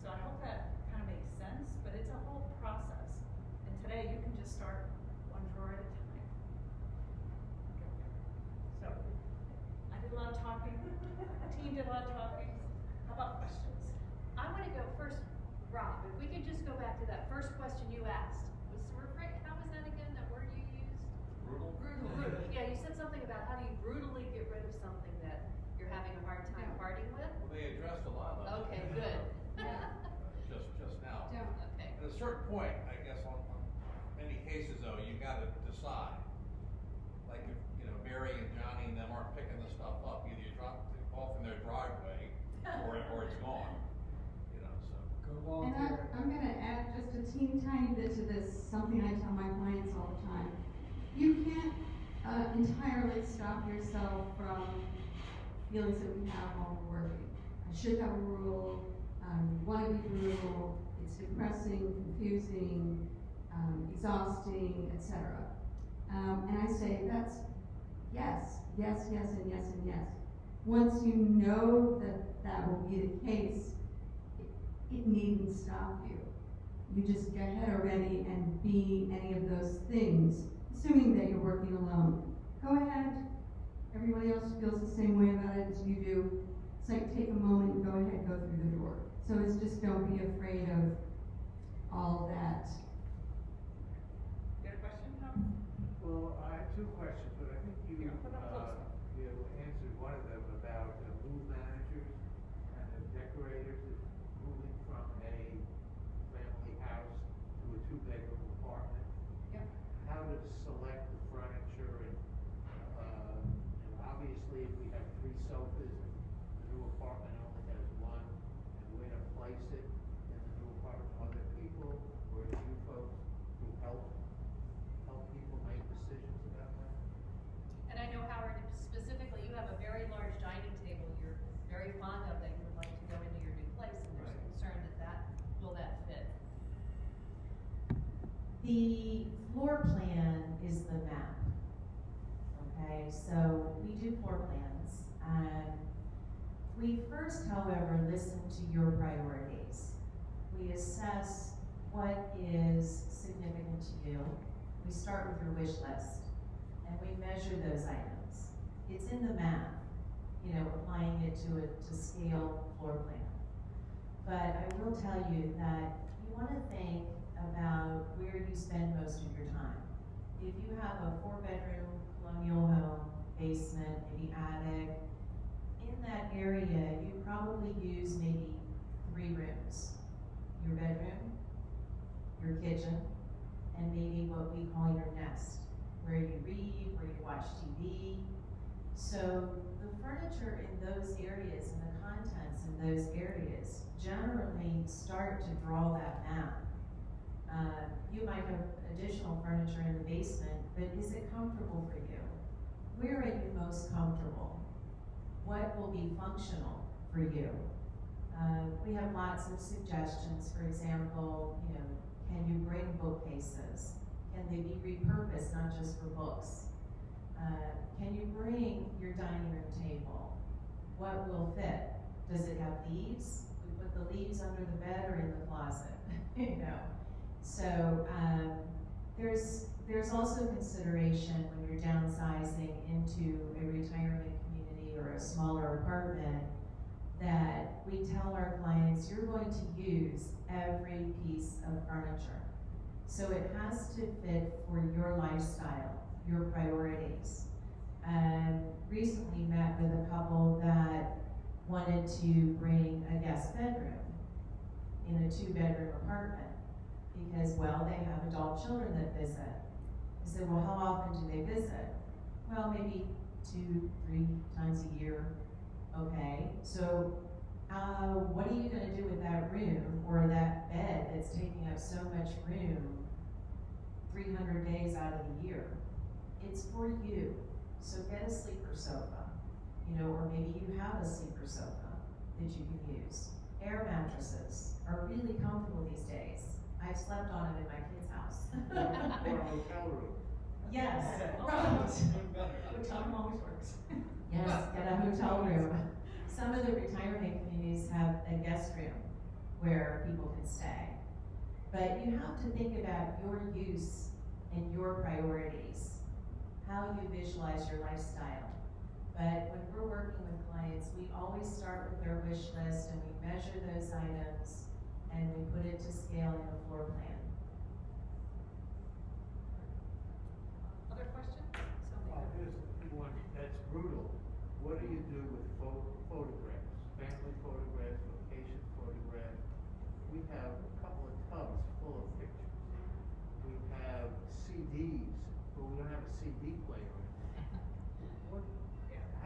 So I hope that kind of makes sense, but it's a whole process. And today you can just start one drawer at a time. So I did a lot of talking. The team did a lot of talking. How about questions? I want to go first, Rob, if we could just go back to that first question you asked. How was that again, that word you used? Brutal? Brutal. Yeah, you said something about how do you brutally get rid of something that you're having a hard time parting with? Well, they addressed a lot of it. Okay, good. Just now. Okay. At a certain point, I guess on many cases though, you gotta decide. like if, you know, Mary and Johnny and them aren't picking the stuff up, either you drop it off in their driveway or it's gone, you know, so. Go And volunteer. I'm gonna add just a teeny tiny bit to this, something I tell my clients all the time. You can't entirely stop yourself from feelings that we have while we're working. I should have a rule, want to be brutal, it's depressing, confusing, exhausting, etc. And I say that's yes, yes, yes, and yes, and yes. Once you know that that will be the case, it needn't stop you. You just get ahead already and be any of those things, assuming that you're working alone. Go ahead. Everybody else feels the same way about it as you do. It's like take a moment and go ahead, go through the door. So it's just don't be afraid of all that. You got a question, Tom? Well, I have two questions, but I think you, Here, put up close. you answered one of them about move managers and the decorators moving from a family house to a two-bedroom apartment. Yep. How to select the furniture and, you know, obviously if we have 3 sofas and the new apartment only has 1, and where to place it in the new apartment, are there people or you folks who help people make decisions about that? And I know, Howard, specifically, you have a very large dining table you're very fond of that you would like to go into your new place, and there's Right. concern that will that fit? The floor plan is the map. Okay, so we do floor plans. We first, however, listen to your priorities. We assess what is significant to you. We start with your wish list, and we measure those items. It's in the map, you know, applying it to scale floor plan. But I will tell you that you want to think about where you spend most of your time. If you have a 4-bedroom colonial home, basement, maybe attic, in that area you probably use maybe 3 rooms. Your bedroom, your kitchen, and maybe what we call your nest, where you read, where you watch TV. So the furniture in those areas and the contents in those areas generally start to draw that map. You might have additional furniture in the basement, but is it comfortable for you? Where are you most comfortable? What will be functional for you? We have lots of suggestions. For example, you know, can you bring bookcases? Can they be repurposed, not just for books? Can you bring your dining room table? What will fit? Does it have leaves? We put the leaves under the bed or in the closet, you know? So there's also consideration when you're downsizing into a retirement community or a smaller apartment that we tell our clients you're going to use every piece of furniture. So it has to fit for your lifestyle, your priorities. Recently met with a couple that wanted to bring a guest bedroom in a 2-bedroom apartment because, well, they have adult children that visit. I said, well, how often do they visit? Well, maybe 2-3 times a year. Okay, so what are you going to do with that room or that bed that's taking up so much room 300 days out of the year? It's for you. So get a sleeper sofa, you know, or maybe you have a sleeper sofa that you can use. Air mattresses are really comfortable these days. I've slept on them in my kid's house. Or a hotel room. Yes, Oh, right. Hotel room always works. Yes, get a hotel room. Some of the retirement communities have a guest room where people can stay. But you have to think about your use and your priorities, how you visualize your lifestyle. But when we're working with clients, we always start with their wish list and we measure those items and we put it to scale in a floor plan. Other questions? Here's one that's brutal. What do you do with photographs? Family photographs, vacation photographs. We have a couple of tubs full of pictures. We have CDs, but we don't have a CD player anymore.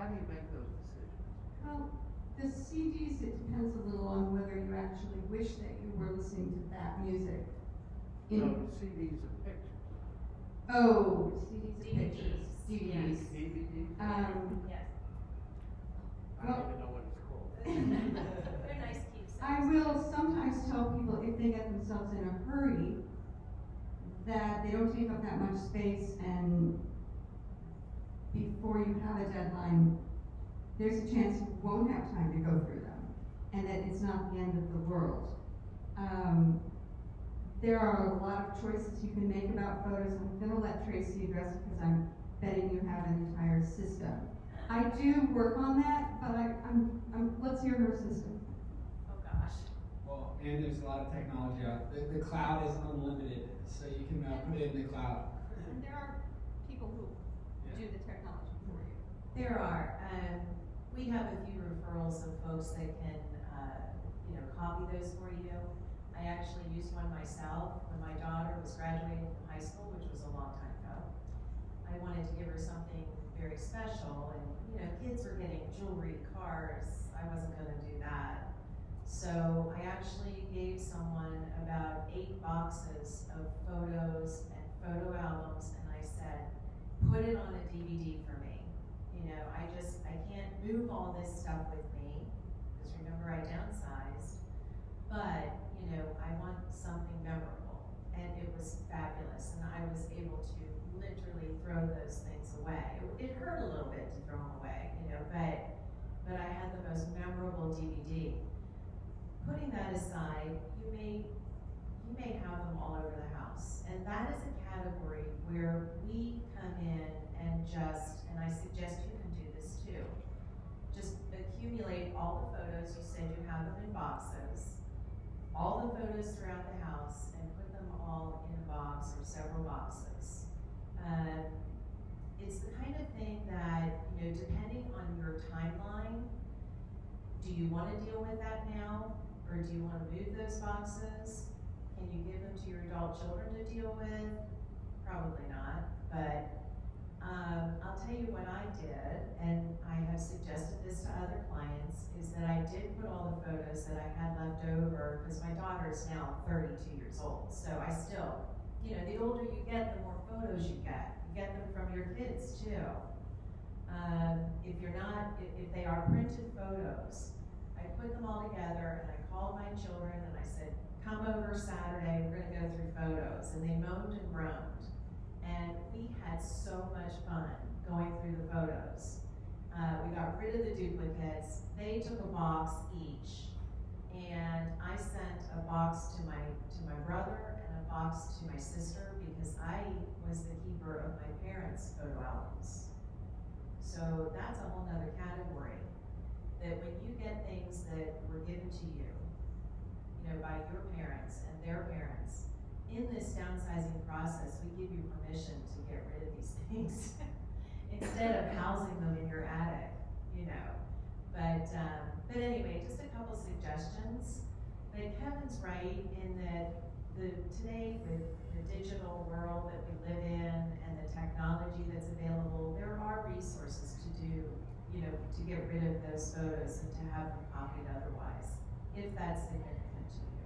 how do you make those decisions? Well, the CDs, it depends a little on whether you actually wish that you were listening to that music. No, CDs of pictures. Oh, CDs of DVDs, pictures, DVDs. DVDs? Yes. I don't even know what it's called. They're nice keepsakes. I will sometimes tell people if they get themselves in a hurry, that they don't take up that much space, and before you have a deadline, there's a chance you won't have time to go through them, and that it's not the end of the world. There are a lot of choices you can make about photos. I'm going to let Tracy address it because I'm betting you have an entire system. I do work on that, but let's hear her system. Oh gosh. Well, and there's a lot of technology out. The cloud is unlimited, so you can put it in the cloud. And there are people who do the technology for you. There are. We have a few referrals of folks that can, copy those for you. I actually used one myself when my daughter was graduating from high school, which was a long time ago. I wanted to give her something very special, and kids were getting jewelry, cars. I wasn't going to do that. So I actually gave someone about 8 boxes of photos and photo albums, and I said, put it on a DVD for me. I can't move all this stuff with me, because remember I downsized, but I want something memorable, and it was fabulous, and I was able to literally throw those things away. It hurt a little bit to throw them away, but I had the most memorable DVD. Putting that aside, you may have them all over the house, and that is a category where we come in and I suggest you can do this too. Just accumulate all the photos. You said you have them in boxes. All the photos throughout the house, and put them all in a box or several boxes. It's the kind of thing that, depending on your timeline, do you want to deal with that now, or do you want to move those boxes? Can you give them to your adult children to deal with? Probably not, but I'll tell you what I did, and I have suggested this to other clients, is that I did put all the photos that I had left over, because my daughter is now 32 years old, so I still, the older you get, the more photos you get. You get them from your kids too. If they are printed photos, I put them all together, and I called my children, and I said, come over Saturday, we're gonna go through photos, and they moaned and groaned. And we had so much fun going through the photos. We got rid of the duplicates. They took a box each, and I sent a box to my brother and a box to my sister, because I was the keeper of my parents' photo albums. So that's a whole nother category. That when you get things that were given to you, by your parents and their parents, in this downsizing process, we give you permission to get rid of these things instead of housing them in your attic, But anyway, just a couple suggestions. But Kevin's right in that today, with the digital world that we live in and the technology that's available, there are resources to do, to get rid of those photos and to have them copied otherwise, if that's significant to you.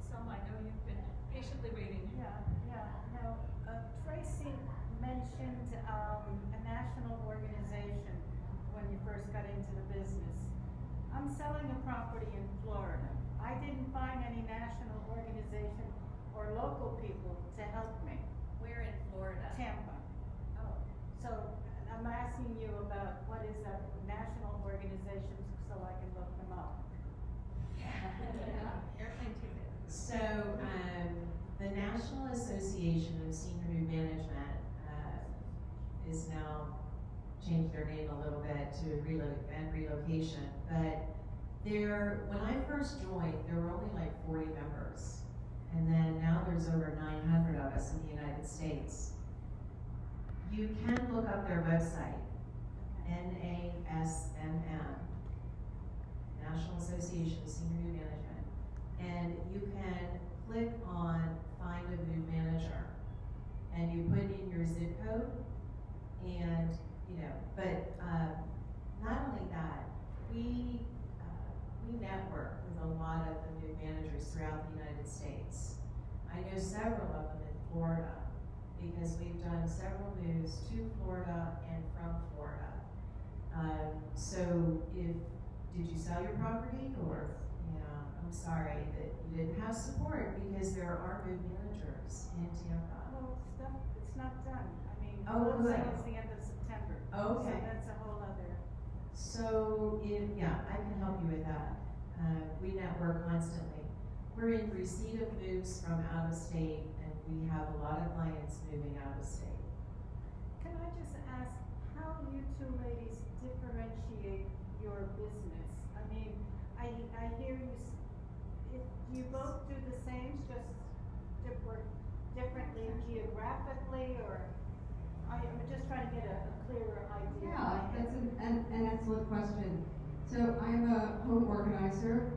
Selma, I know you've been patiently waiting. Now, Tracy mentioned a national organization when you first got into the business. I'm selling a property in Florida. I didn't find any national organization or local people to help me. Where in Florida? Tampa. Oh. So I'm asking you about what is a national organization so I can look them up. Airplane ticket. So, the National Association of Senior New Management is now changed their name a little bit to relocation. But when I first joined, there were only like 40 members. And then now there's over 900 of us in the United States. You can look up their website, NASMM, National Association of Senior New Management. And you can click on Find a New Manager, and you put in your zip code, and but lot of the move managers throughout the United States. I know several of them in Florida because we've done several moves to Florida and from Florida. So did you sell your property or? Yeah, I'm sorry that you didn't have support because there are move managers in Tampa. Well, it's not done. I mean, Oh, closing good. is the end of September. Okay. So that's a whole other. So, yeah, I can help you with that. We network constantly. We're in receipt of moves from out of state, and we have a lot of clients moving out of state. Can I just ask how you two ladies differentiate your business? I mean, I hear you, if you both do the same, just differently geographically, or I'm just trying to get a clearer idea. Yeah, that's an excellent question. So I'm a home organizer,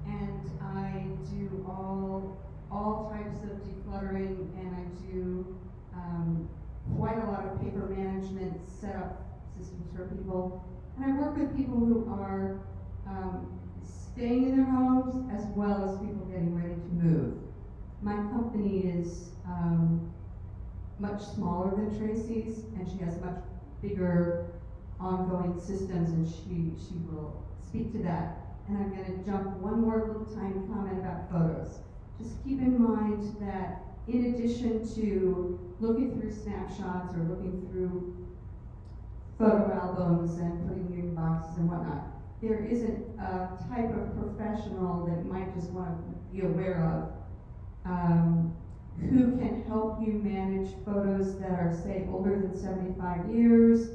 and I do all types of decluttering, and I do quite a lot of paper management, set up systems for people. And I work with people who are staying in their homes as well as people getting ready to move. My company is much smaller than Tracy's, and she has much bigger ongoing systems, and she will speak to that. And I'm going to jump one more little tiny comment about photos. Just keep in mind that in addition to looking through snapshots or looking through photo albums and putting them in boxes and whatnot, there isn't a type of professional that you might just want to be aware of who can help you manage photos that are, say, older than 75 years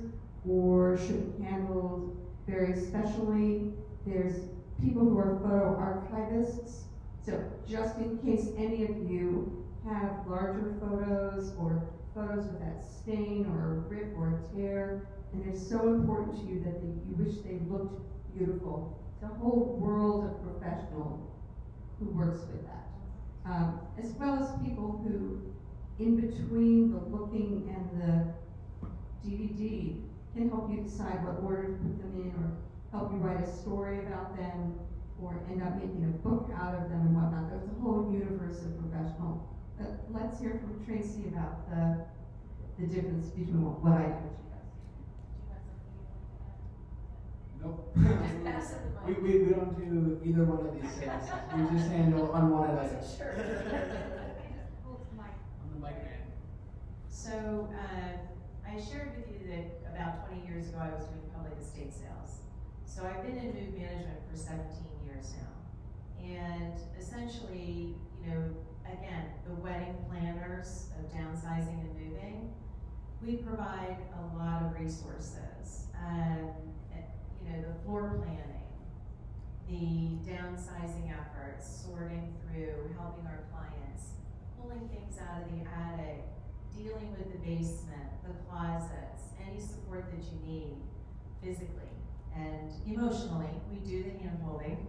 or should be handled very specially. There's people who are photo archivists, so just in case any of you have larger photos or photos with that stain or a rip or a tear, and they're so important to you that you wish they looked beautiful. It's a whole world of professional who works with that. As well as people who, in between the looking and the DVD, can help you decide what order to put them in, or help you write a story about them, or end up making a book out of them and whatnot. There's a whole universe of professional. But let's hear from Tracy about the difference between what I do and she does. Nope. Just pass it the mic. We don't do either one of these things. We just handle unwanted items. Sure. I'm the mic man. So, I shared with you that about 20 years ago I was doing public estate sales. So I've been in move management for 17 years now. And essentially, again, the wedding planners of downsizing and moving, we provide a lot of resources. The floor planning, the downsizing efforts, sorting through, helping our clients, pulling things out of the attic, dealing with the basement, the closets, any support that you need physically and emotionally. We do the hand holding.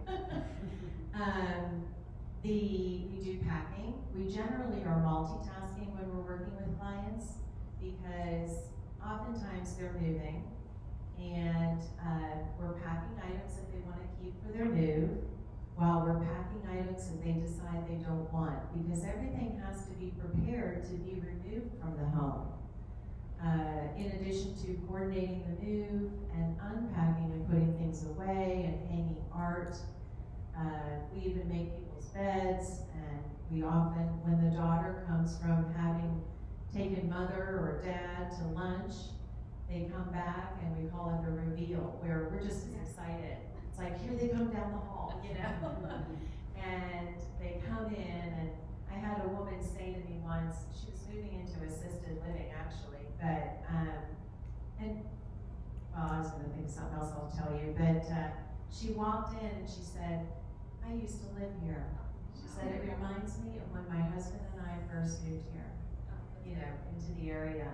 We do packing. We generally are multitasking when we're working with clients because oftentimes they're moving and we're packing items that they want to keep for their move while we're packing items that they decide they don't want, because everything has to be prepared to be removed from the home. In addition to coordinating the move and unpacking and putting things away and hanging art, we even make people's beds, and we often, when the daughter comes from having taken mother or dad to lunch, they come back and we call it the reveal, where we're just as excited. It's like, here they come down the hall, and they come in, and I had a woman say to me once, she was moving into assisted living actually, but, I was gonna think of something else I'll tell you, but she walked in and she said, I used to live here. She said, it reminds me of when my husband and I first moved here, into the area,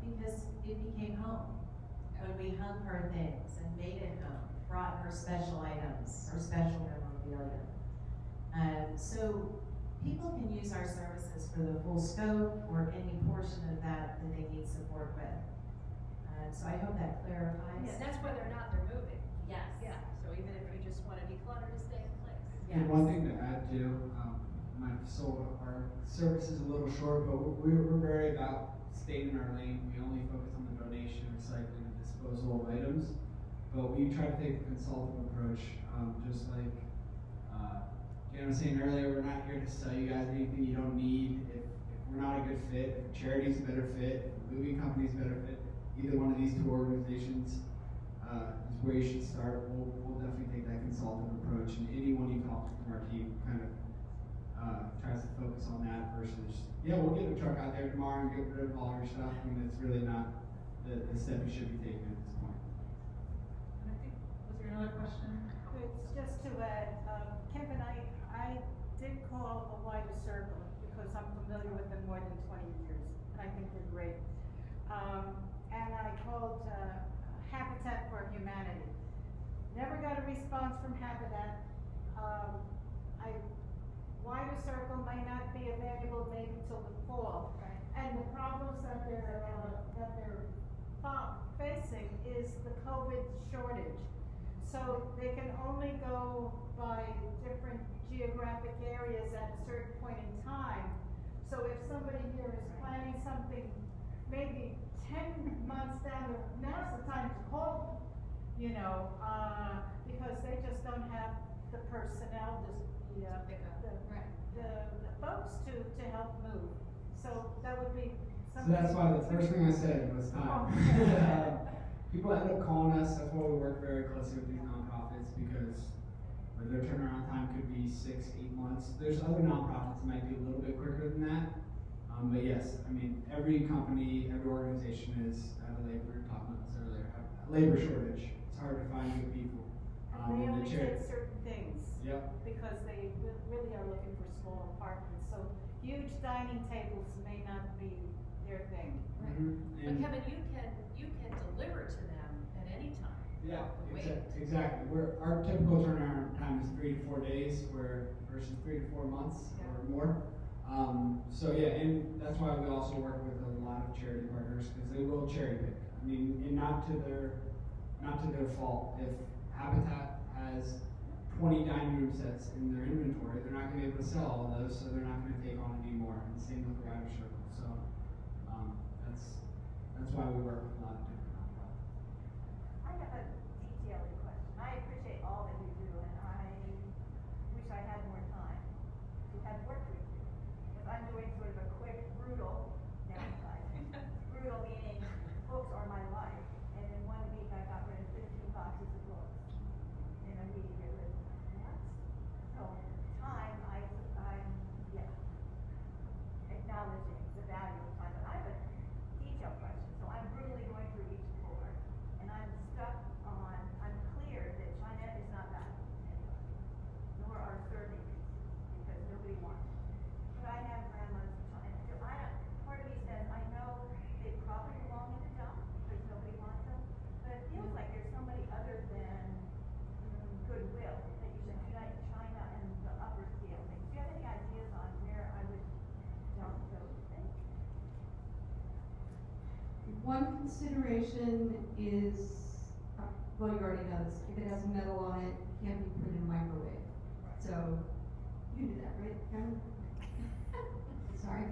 because it became home. When we hung her things and made it home, brought her special items, her special memorabilia. So people can use our services for the full scope or any portion of that they need support with. So I hope that clarifies. Yeah, that's whether or not they're moving. Yes. Yeah, so even if you just want to declutter to stay in place. And one thing to add too, our service is a little short, but we're very about staying in our lane. We only focus on the donation, recycling, and disposal of items. But we try to take a consultative approach, just like Jan was saying earlier, we're not here to sell you guys anything you don't need. If we're not a good fit, if a charity's a better fit, if a moving company's a better fit, either one of these two organizations is where you should start. We'll definitely take that consultative approach, and anyone you talk to from our team kind of tries to focus on that versus, yeah, we'll get the truck out there tomorrow and get rid of all your stuff. I mean, it's really not the step you should be taking at this point. And I think, was there another question? It's just to add, Kevin, I did call a wider circle because I'm familiar with them more than 20 years. I think they're great. And I called Habitat for Humanity. Never got a response from Habitat. Wider circle may not be available maybe till the fall. Right. And the problems that they're facing is the COVID shortage. So they can only go by different geographic areas at a certain point in time. So if somebody here is planning something maybe 10 months down the road, now's the time to call, because they just don't have the personnel, the folks to help move. So that would be So something. that's why the first thing I said was time. People end up calling us. That's why we work very closely with these nonprofits, because their turnaround time could be 6-8 months. There's other nonprofits that might be a little bit quicker than that. But yes, I mean, every company, every organization is at a labor, talking about this earlier, a labor shortage. It's hard to find good people. And they only chair- take certain things. Yep. Because they really are looking for small apartments, so huge dining tables may not be their thing. Mm-hmm. But Kevin, you can deliver to them at any time. Yeah, Wait. exactly. Our typical turnaround time is 3 to 4 days, versus 3 to 4 months or more. So yeah, and that's why we also work with a lot of charity partners, because they will cherry pick. I mean, and not to their fault. If Habitat has 20 dining room sets in their inventory, they're not going to be able to sell all of those, so they're not going to take on any more. And same with Rider Circle. So that's why we work with a lot of different nonprofits. I have a detailing question. I appreciate all that you do, and I wish I had more time to have worked with you. Because I'm doing sort of a quick, brutal downsizing. Brutal meaning books are my life. And in 1 week I got rid of 15 boxes of books. In a week it was nuts. So time, I'm acknowledging the value of time. But I have a detail question. So I'm brutally going through each floor, and I'm clear that China is not valuable anymore, nor are serving pieces, because nobody wants it. But I have grandma's China. So part of me says, I know they probably belong in the dump, because nobody wants them, but it feels like there's somebody other than Goodwill that you should unite China and the upper scale things. Do you have any ideas on where I would dump those things? One consideration is, well, you already know this, if it has metal on it, it can't be put in a microwave. So, you do that, right, Karen? Sorry.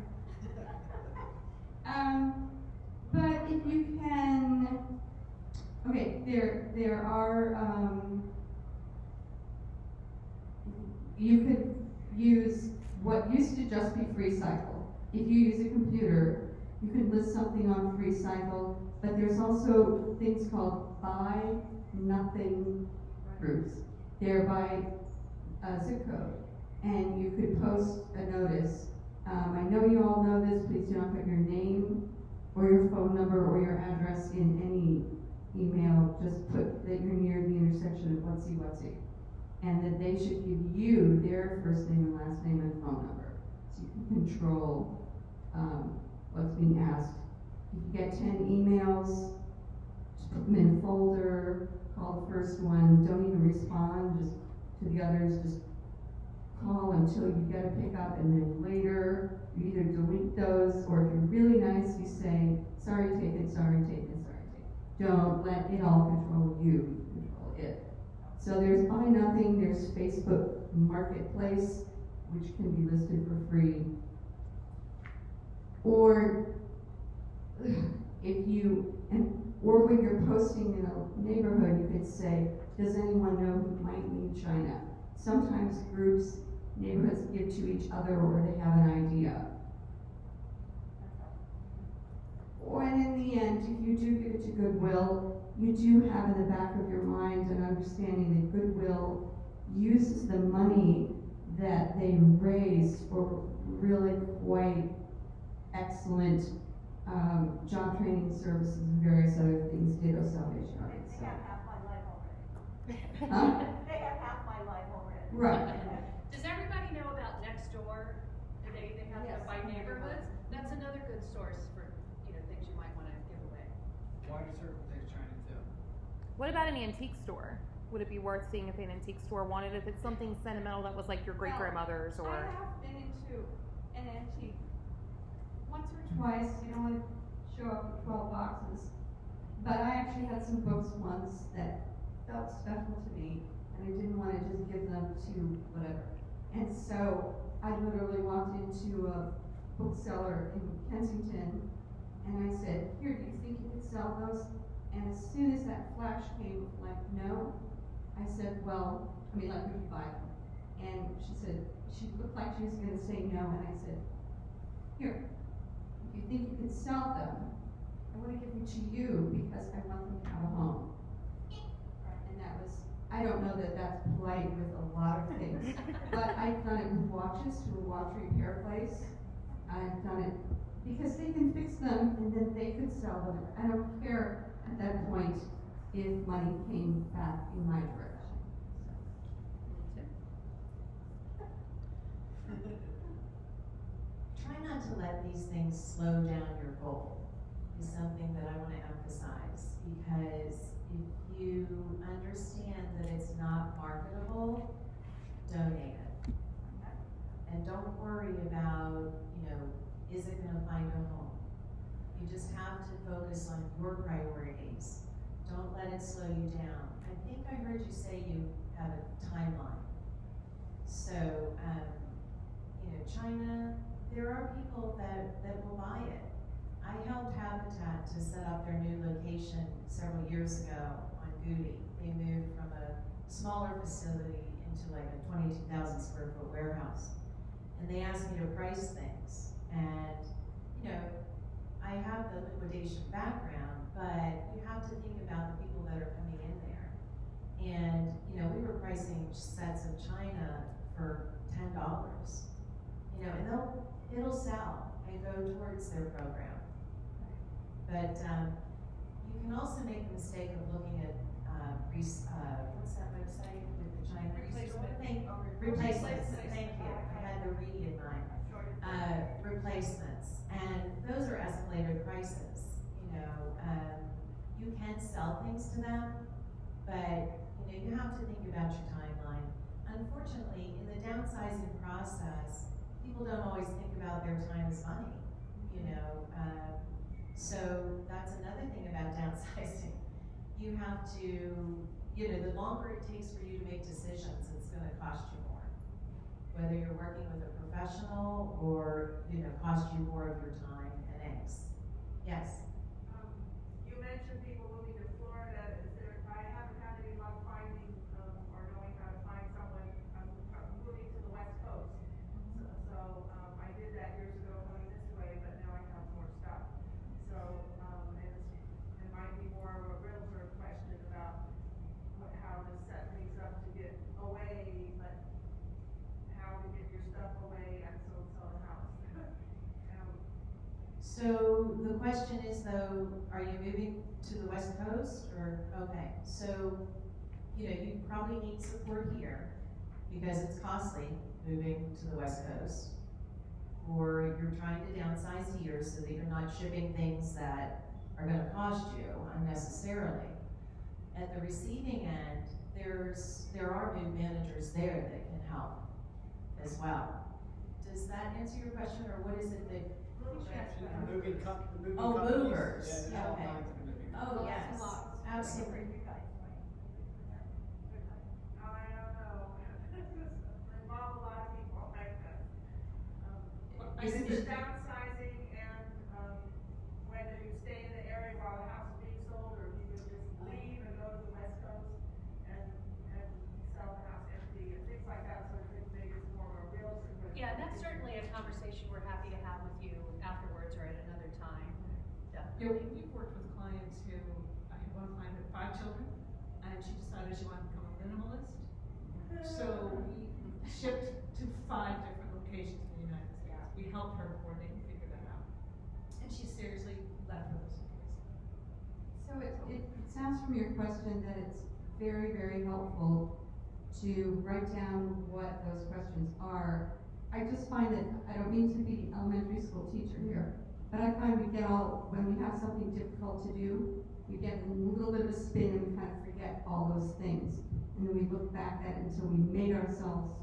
But if you can, okay, there are, you could use what used to just be FreeCycle. If you use a computer, you could list something on FreeCycle, but there's also things called buy nothing groups. They're by zip code, and you could post a notice. I know you all know this, please do not put your name or your phone number or your address in any email. Just put that you're near the intersection of whatsy, and that they should give you their first name and last name and phone number, so you can control what's being asked. If you get 10 emails, just put them in a folder, call the first one, don't even respond just to the others, just call until you get a pickup, and then later you either delete those, or if you're really nice, you say, sorry taken, sorry taken, sorry taken. Don't let it all control you, control it. So there's buy nothing, there's Facebook marketplace, which can be listed for free. Or or when you're posting in a neighborhood, you could say, does anyone know who might need China? Sometimes groups, neighborhoods give to each other, or they have an idea. Or in the end, if you do give it to Goodwill, you do have in the back of your mind an understanding that Goodwill uses the money that they raise for really quite excellent job training services and various other things, ditto Salvation Army. They have half my life already. Huh? They have half my life already. Right. Does everybody know about Nextdoor? They have Yes. that by neighborhoods. That's another good source for, things you might want to give away. Wider Circle takes China too. What about an antique store? Would it be worth seeing if an antique store wanted, if it's something sentimental that was like your great grandmother's or? I have been into an antique once or twice. You don't want to show up with 12 boxes. But I actually had some books once that felt special to me, and I didn't want to just give them to whatever. And so I literally walked into a bookseller in Kensington, and I said, here, do you think you could sell those? And as soon as that flash came, like, no, I said, well, would you buy them? And she looked like she was going to say no, and I said, here, if you think you could sell them, I want to give them to you because I want them to have a home. And that was, I don't know that that's polite with a lot of things, but I've done it with watches to a watch repair place. I've done it because they can fix them and then they could sell them. I don't care at that point if money came back in my direction. Try not to let these things slow down your goal is something that I want to emphasize, because if you understand that it's not marketable, donate it. And don't worry about, is it going to find a home? You just have to focus on your priorities. Don't let it slow you down. I think I heard you say you have a timeline. So, China, there are people that will buy it. I helped Habitat to set up their new location several years ago on Goody. They moved from a smaller facility into like a 22,000 square foot warehouse. And they asked me to price things. And, I have the liquidation background, but you have to think about the people that are coming in there. And, we were pricing sets of china for $10. And it'll sell and go towards their program. But you can also make the mistake of looking at what's that website with the China? Replacements. Thank you. I had the re in mind. Replacements, and those are escalated prices. You can sell things to them, but you have to think about your timeline. Unfortunately, in the downsizing process, people don't always think about their time as money. So that's another thing about downsizing. You have to, the longer it takes for you to make decisions, it's going to cost you more. Whether you're working with a professional or, cost you more of your time and eggs. Yes? You mentioned people moving to Florida. I haven't had any luck finding or knowing how to find someone moving to the West Coast. So I did that years ago coming this way, but now I have more stuff. So it might be more of a realtor question about how to set things up to get away, but how to get your stuff away and still sell a house. So the question is though, are you moving to the West Coast or, okay. So, you probably need support here because it's costly moving to the West Coast. Or you're trying to downsize here so that you're not shipping things that are going to cost you unnecessarily. At the receiving end, there are new managers there that can help as well. Does that answer your question, or what is it that? The moving companies. Movers. Yeah, Okay. Oh, yes, absolutely. I don't know. Like, is it downsizing and, whether you stay in the area while the house is being sold, or you would just leave and go to the West Coast and sell the house empty and things like that, so it's more of a real. Yeah, and that's certainly a conversation we're happy to have with you afterwards or at another time. Yeah, Definitely. we've worked with clients who, I had one client with 5 children, and she decided she wanted to become a minimalist. So we shipped to 5 different locations in the United States. We helped her coordinate and figure that out. And she seriously left with us. So it sounds from your question that it's very, very helpful to write down what those questions are. I just find that, I don't mean to be elementary school teacher here, but I find when we have something difficult to do, we get a little bit of a spin and we kind of forget all those things. And then we look back at it until we made ourselves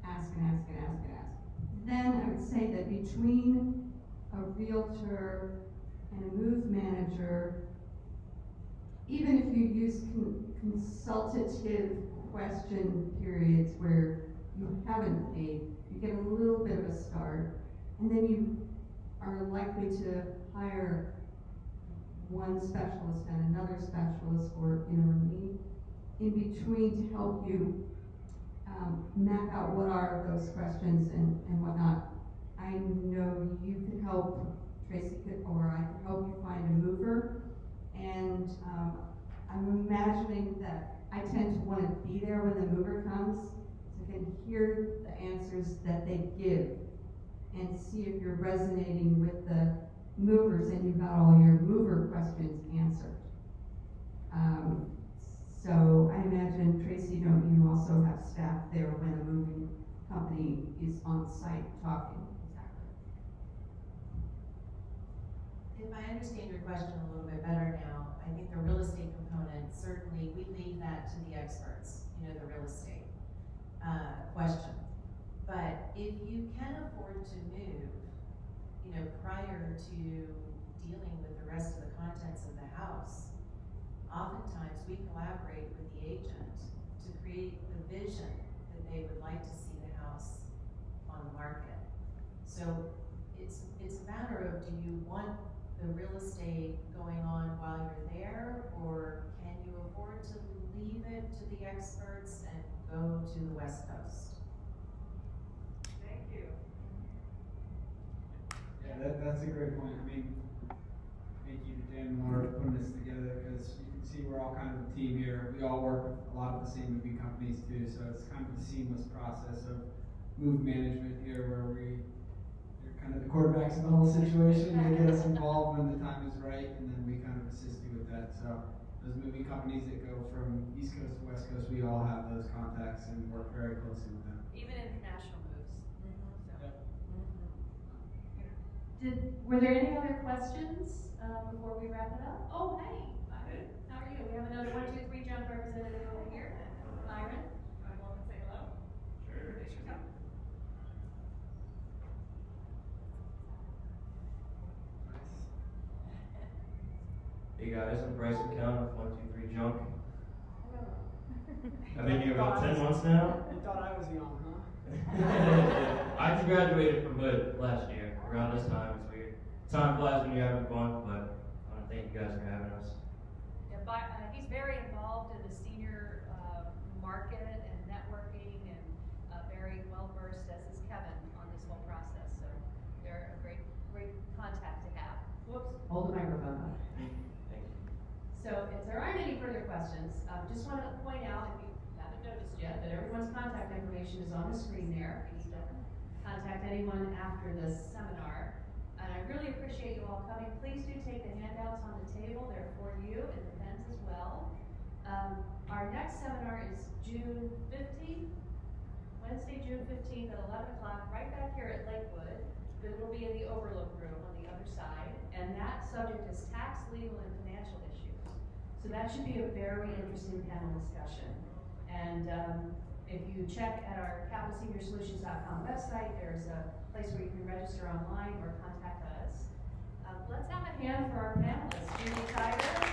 ask and ask and ask and ask. Then I would say that between a realtor and a move manager, even if you use consultative question periods where you haven't paid, you get a little bit of a start, and then you are likely to hire one specialist and another specialist, or in between to help you map out what are those questions and whatnot. I know you could help, Tracy could, or I could help you find a mover, and I'm imagining that I tend to want to be there when the mover comes, so I can hear the answers that they give and see if you're resonating with the movers and you got all your mover questions answered. So I imagine, Tracy, don't you also have staff there when a moving company is on site talking? Exactly. If I understand your question a little bit better now, I think the real estate component, certainly we leave that to the experts, the real estate question. But if you can afford to move, prior to dealing with the rest of the contents of the house, oftentimes we collaborate with the agent to create the vision that they would like to see the house on the market. So it's a matter of, do you want the real estate going on while you're there, or can you afford to leave it to the experts and go to the West Coast? Thank you. Yeah, that's a great point. I mean, thank you to Dan Moore for putting this together, because you can see we're all kind of a team here. We all work with a lot of the same moving companies too, so it's kind of a seamless process of move management here, where we're kind of the quarterbacks in the whole situation. They get us involved when the time is right, and then we kind of assist you with that. So those moving companies that go from East Coast to West Coast, we all have those contacts and work very closely with them. Even international moves. So. Were there any other questions before we wrap it up? Oh, hey, Byron, how are you? We have another 1, 2, 3 jump representative over here. Byron. I want to say hello. Sure. There you go. Hey guys, I'm Bryson Count with 123 Junk. I've been here about 10 months now. You thought I was young, huh? I just graduated from Hood last year, around this time. It's weird. Time flies when you're having fun, but I want to thank you guys for having us. Yeah, he's very involved in the senior market and networking, and very well versed, as is Kevin, on this whole process. So they're a great contact to have. Whoops. Hold the microphone up. Thank you. So if there aren't any further questions, just want to point out, if you haven't noticed yet, that everyone's contact information is on the screen there. If you need to contact anyone after this seminar. And I really appreciate you all coming. Please do take the handouts on the table. They're for you, and the pens as well. Our next seminar is June 15th, Wednesday, June 15th at 11 o'clock, right back here at Lakewood. It will be in the Overlook Room on the other side. And that subject is tax, legal, and financial issues. So that should be a very interesting panel discussion. And if you check at our capitalseniorsolutions.com website, there's a place where you can register online or contact us. Let's have a hand for our panelists. Judy Tiger.